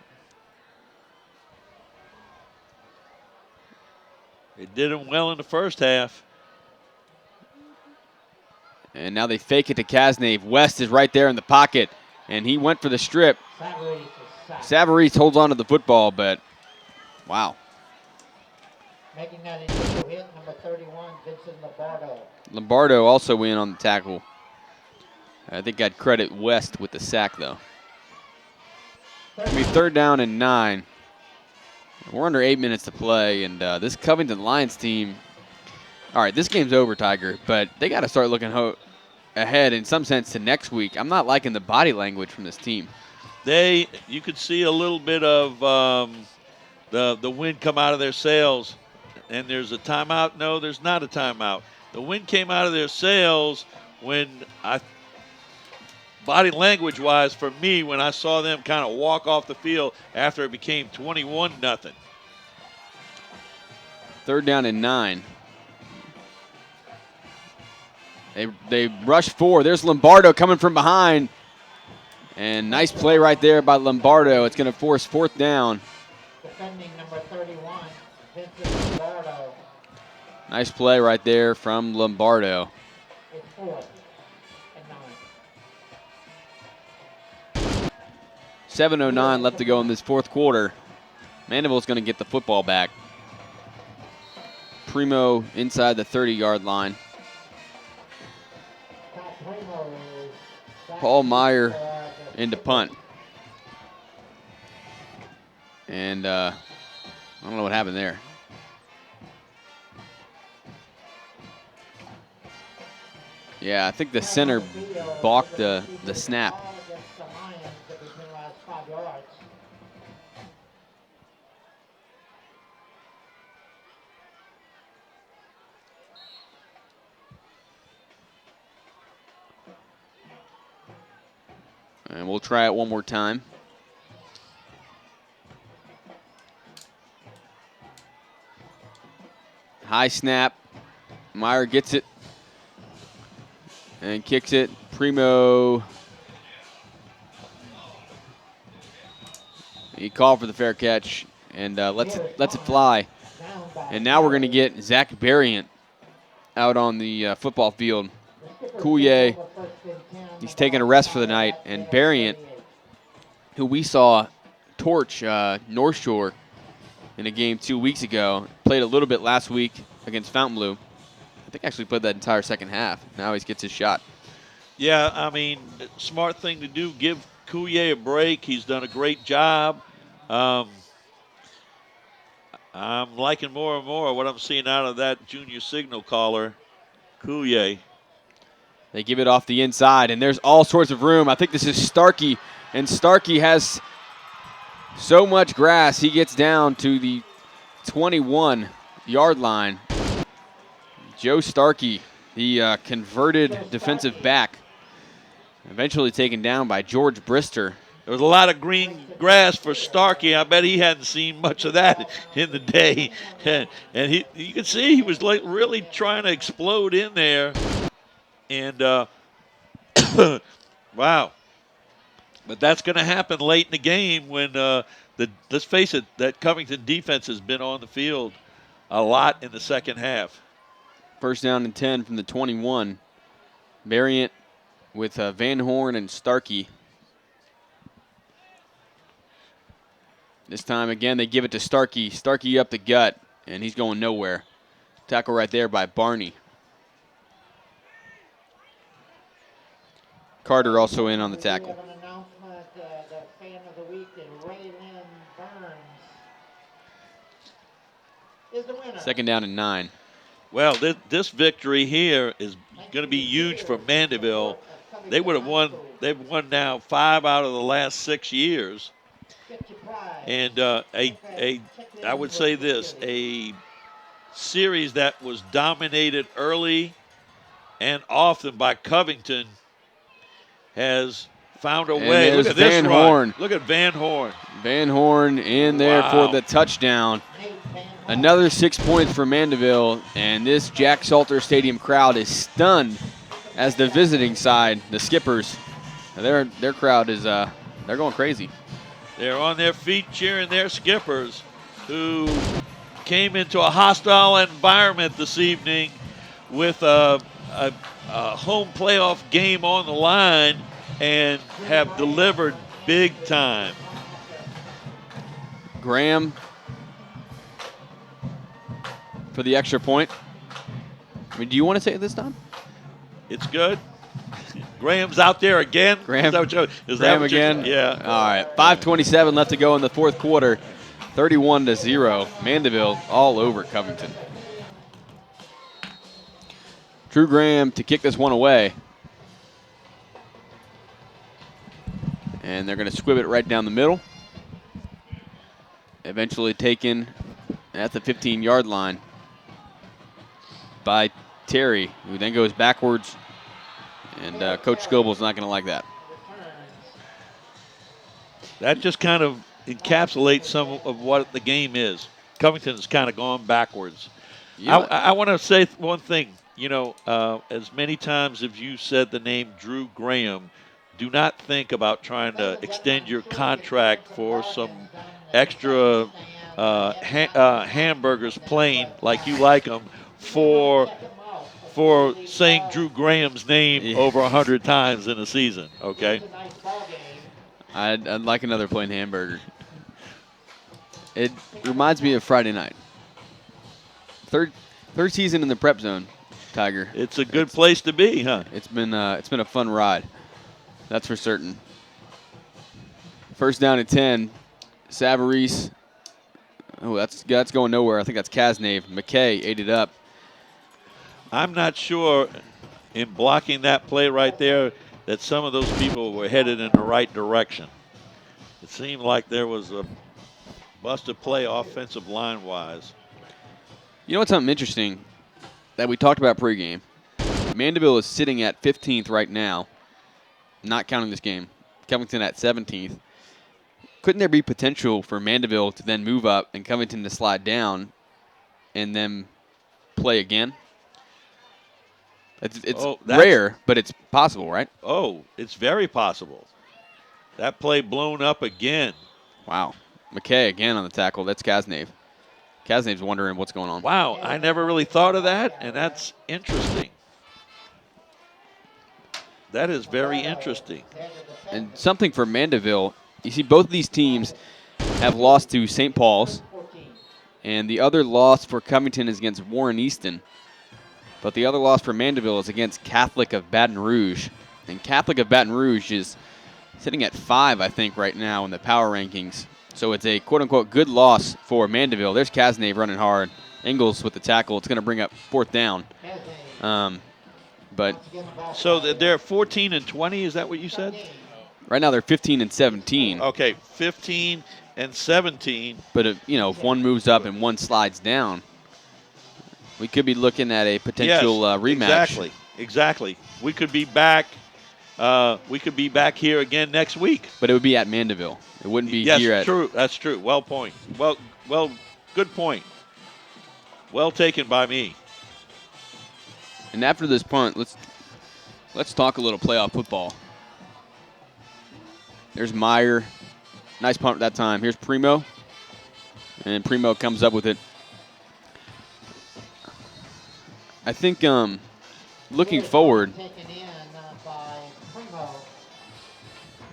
It did them well in the first half. And now they fake it to Kasnave. West is right there in the pocket, and he went for the strip. Savarese holds on to the football, but wow. Making that initial hit, number 31, Vincent Lombardo. Lombardo also in on the tackle. I think I'd credit West with the sack, though. It'll be 3rd down and 9. We're under 8 minutes to play, and this Covington Lions team, all right, this game's over, Tiger, but they got to start looking ahead in some sense to next week. I'm not liking the body language from this team. You could see a little bit of the wind come out of their sails. And there's a timeout? No, there's not a timeout. The wind came out of their sails when body language-wise, for me, when I saw them kind of walk off the field after it became 21-0. 3rd down and 9. They rush 4. There's Lombardo coming from behind. And nice play right there by Lombardo. It's going to force 4th down. Defending number 31, Vincent Lombardo. Nice play right there from Lombardo. It's 4th and 9. 7:09 left to go in this 4th quarter. Mandeville's going to get the football back. Primo inside the 30-yard line. Paul Meyer into punt. And I don't know what happened there. Yeah, I think the center balked the snap. And we'll try it one more time. High snap. Meyer gets it and kicks it. Primo. He called for the fair catch and lets it fly. And now we're going to get Zach Berrient out on the football field. Coulier, he's taking a rest for the night. And Berrient, who we saw torch North Shore in a game 2 weeks ago, played a little bit last week against Fontainebleau. I think actually played that entire second half. Now he gets his shot. Yeah, I mean, smart thing to do. Give Coulier a break. He's done a great job. I'm liking more and more what I'm seeing out of that junior signal caller, Coulier. They give it off the inside, and there's all sorts of room. I think this is Starkey, and Starkey has so much grass, he gets down to the 21-yard line. Joe Starkey, the converted defensive back, eventually taken down by George Brister. There was a lot of green grass for Starkey. I bet he hadn't seen much of that in the day. And you can see he was like really trying to explode in there. And, wow. But that's going to happen late in the game when, let's face it, that Covington defense has been on the field a lot in the second half. 1st down and 10 from the 21. Berrient with Van Horn and Starkey. This time, again, they give it to Starkey. Starkey up the gut, and he's going nowhere. Tackle right there by Barney. Carter also in on the tackle. 2nd down and 9. Well, this victory here is going to be huge for Mandeville. They would have won. They've won now 5 out of the last 6 years. And I would say this, a series that was dominated early and often by Covington has found a way. Look at this Van Horn. Look at Van Horn. Van Horn in there for the touchdown. Another 6 points for Mandeville, and this Jack Salter Stadium crowd is stunned as the visiting side, the Skippers, their crowd is they're going crazy. They're on their feet cheering their Skippers, who came into a hostile environment this evening with a home playoff game on the line and have delivered big time. Graham for the extra point. I mean, do you want to say it this time? It's good. Graham's out there again. Graham, is that what again. Yeah. All right. 5:27 left to go in the fourth quarter. 31-0. Mandeville all over Covington. Drew Graham to kick this one away. And they're going to squib it right down the middle. Eventually taken at the 15-yard line by Terry, who then goes backwards. And Coach Scoble's not going to like that. That just kind of encapsulates some of what the game is. Covington's kind of gone backwards. Yeah. I want to say one thing. You know, as many times as you said the name Drew Graham, do not think about trying to extend your contract for some extra hamburgers plain like you like them for saying Drew Graham's name over 100 times in a season, okay? I'd like another plain hamburger. It reminds me of Friday night. Third season in the prep zone, Tiger. It's a good place to be, huh? It's been a fun ride. That's for certain. First down at 10. Savarese. Oh, that's going nowhere. I think that's Kasnave. McKay ate it up. I'm not sure in blocking that play right there that some of those people were headed in the right direction. It seemed like there was a busted play offensive line-wise. You know what's something interesting that we talked about pregame? Mandeville is sitting at 15th right now, not counting this game. Covington at 17th. Couldn't there be potential for Mandeville to then move up and Covington to slide down and then play again? It's rare, but it's possible, right? Oh, it's very possible. That play blown up again. Wow. McKay again on the tackle. That's Kasnave. Kasnave's wondering what's going on. Wow, I never really thought of that, and that's interesting. That is very interesting. And something for Mandeville, you see both of these teams have lost to St. Paul's, and the other loss for Covington is against Warren Easton. But the other loss for Mandeville is against Catholic of Baton Rouge. And Catholic of Baton Rouge is sitting at 5, I think, right now in the power rankings. So it's a quote-unquote good loss for Mandeville. There's Kasnave running hard. Ingles with the tackle. It's going to bring up fourth down. But so they're 14 and 20. Is that what you said? Right now they're 15 and 17. Okay, 15 and 17. But if one moves up and one slides down, we could be looking at a potential rematch. Exactly. We could be back. We could be back here again next week. But it would be at Mandeville. It wouldn't be here at. True. That's true. Well, good point. Well taken by me. And after this punt, let's talk a little playoff football. There's Meyer. Nice punt at that time. Here's Primo. And Primo comes up with it. I think looking forward,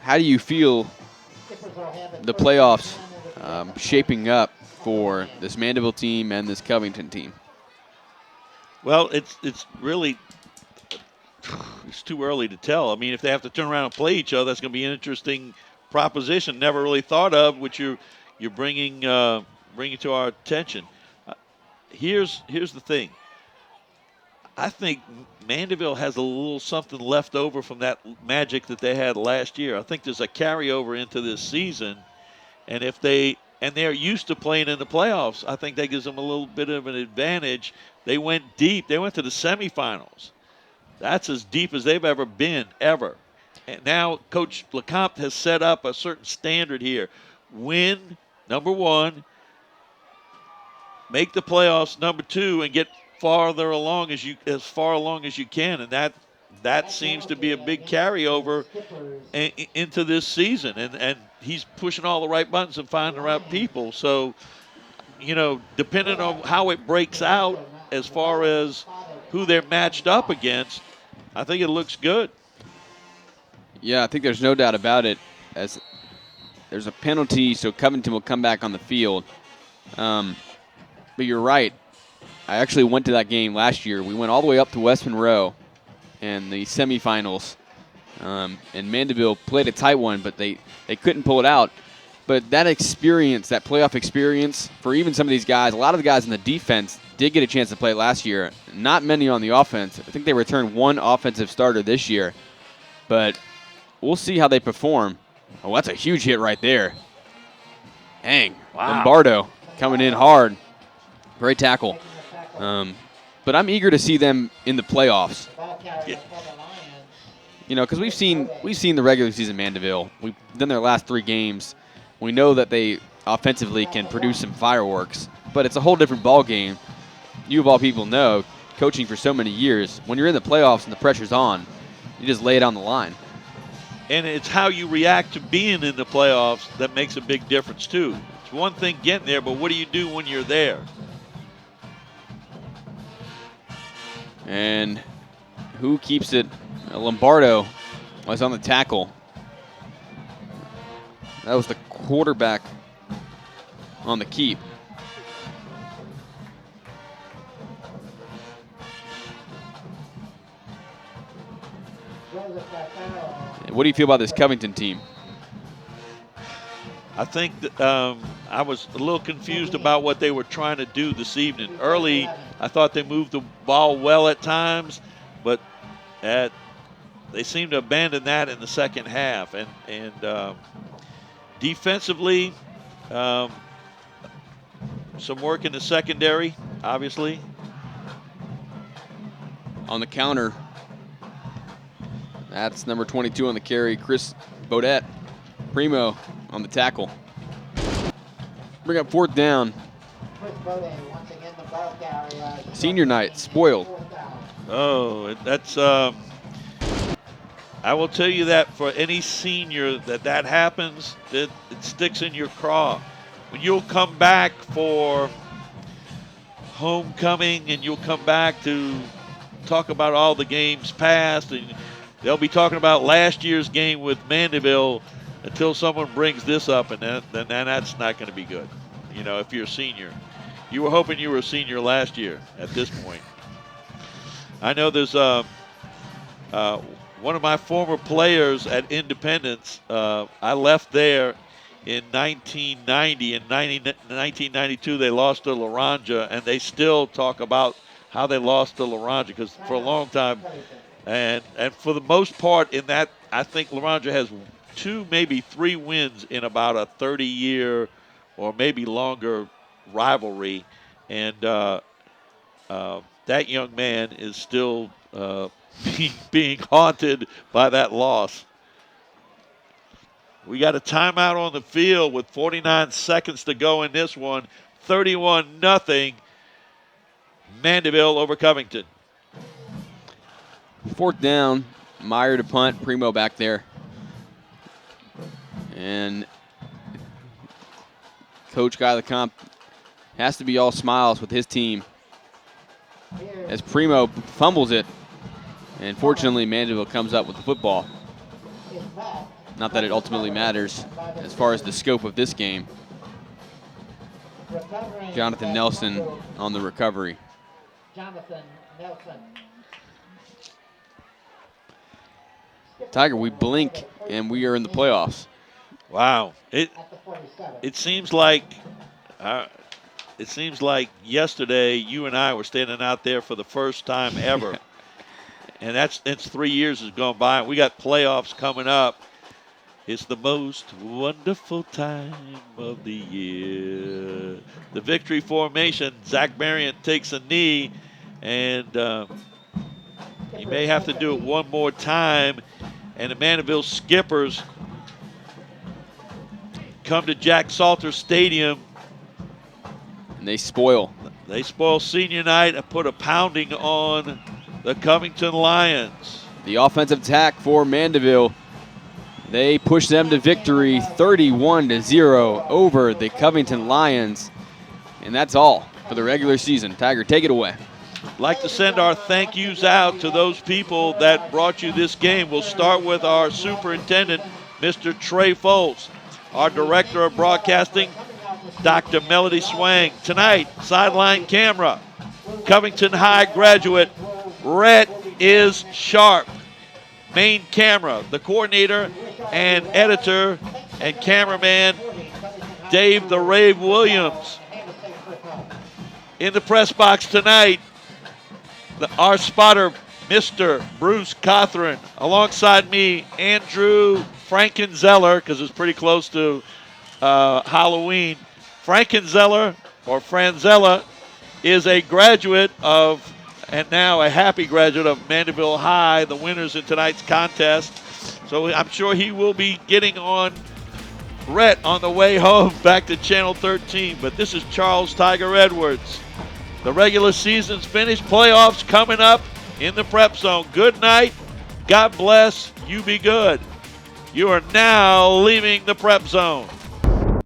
how do you feel the playoffs shaping up for this Mandeville team and this Covington team? Well, it's really it's too early to tell. I mean, if they have to turn around and play each other, that's going to be an interesting proposition. Never really thought of, which you're bringing to our attention. Here's the thing. I think Mandeville has a little something left over from that magic that they had last year. I think there's a carryover into this season, and they're used to playing in the playoffs. I think that gives them a little bit of an advantage. They went deep. They went to the semifinals. That's as deep as they've ever been, ever. And now Coach LeCompte has set up a certain standard here. Win, number one, make the playoffs, number two, and get farther along as far along as you can, and that seems to be a big carryover into this season. And he's pushing all the right buttons and finding the right people. So depending on how it breaks out as far as who they're matched up against, I think it looks good. Yeah, I think there's no doubt about it. As there's a penalty, so Covington will come back on the field. But you're right. I actually went to that game last year. We went all the way up to West Monroe in the semifinals. And Mandeville played a tight one, but they couldn't pull it out. But that experience, that playoff experience, for even some of these guys, a lot of the guys in the defense did get a chance to play last year. Not many on the offense. I think they returned one offensive starter this year. But we'll see how they perform. Oh, that's a huge hit right there. Dang. Wow. Lombardo coming in hard. Great tackle. But I'm eager to see them in the playoffs. Yeah. Because we've seen the regular season Mandeville. We've done their last 3 games. We know that they offensively can produce some fireworks, but it's a whole different ball game. You of all people know, coaching for so many years, when you're in the playoffs and the pressure's on, you just lay it on the line. And it's how you react to being in the playoffs that makes a big difference too. It's one thing getting there, but what do you do when you're there? And who keeps it? Lombardo was on the tackle. That was the quarterback on the keep. What do you feel about this Covington team? I think that, I was a little confused about what they were trying to do this evening. Early, I thought they moved the ball well at times, but they seemed to abandon that in the second half. And defensively, some work in the secondary, obviously. On the counter, that's number 22 on the carry, Chris Bodette. Primo on the tackle. Bring up 4th down. Senior night, spoiled. Oh, that's I will tell you that for any senior that happens, it sticks in your craw. When you'll come back for homecoming and you'll come back to talk about all the games past, and they'll be talking about last year's game with Mandeville until someone brings this up, and then that's not going to be good. If you're a senior. You were hoping you were a senior last year at this point. I know there's one of my former players at Independence. I left there in 1990. In 1992, they lost to Laranja, and they still talk about how they lost to Laranja because for a long time, and for the most part in that, I think Laranja has 2, maybe 3 wins in about a 30-year or maybe longer rivalry, and that young man is still being haunted by that loss. We got a timeout on the field with 49 seconds to go in this one. 31-0 Mandeville over Covington. 4th down, Meyer to punt, Primo back there. And Coach Guy LeCompte has to be all smiles with his team as Primo fumbles it. And fortunately, Mandeville comes up with the football. Not that it ultimately matters as far as the scope of this game. Jonathan Nelson on the recovery. Jonathan Nelson. Tiger, we blink and we are in the playoffs. Wow. It seems like yesterday you and I were standing out there for the first time ever. And it's 3 years has gone by. We got playoffs coming up. It's the most wonderful time of the year. The victory formation. Zach Marion takes a knee, and he may have to do it one more time. And the Mandeville Skippers come to Jack Salter Stadium. And they spoil. They spoil senior night and put a pounding on the Covington Lions. The offensive attack for Mandeville. They push them to victory 31-0 over the Covington Lions. And that's all for the regular season. Tiger, take it away. Like to send our thank yous out to those people that brought you this game. We'll start with our superintendent, Mr. Trey Foles. Our director of broadcasting, Dr. Melody Swang. Tonight, sideline camera, Covington High graduate, Rhett is Sharp. Main camera, the coordinator and editor and cameraman, Dave the Rave Williams. In the press box tonight, our spotter, Mr. Bruce Cothran. Alongside me, Andrew Frankenzeller, because it's pretty close to Halloween. Frankenzeller, or Franzella, is a graduate of, and now a happy graduate of Mandeville High, the winners in tonight's contest. So I'm sure he will be getting on Rhett on the way home back to Channel 13. But this is Charles Tiger Edwards. The regular season's finished. Playoffs coming up in the Prep Zone. Good night. God bless. You be good. You are now leaving the Prep Zone.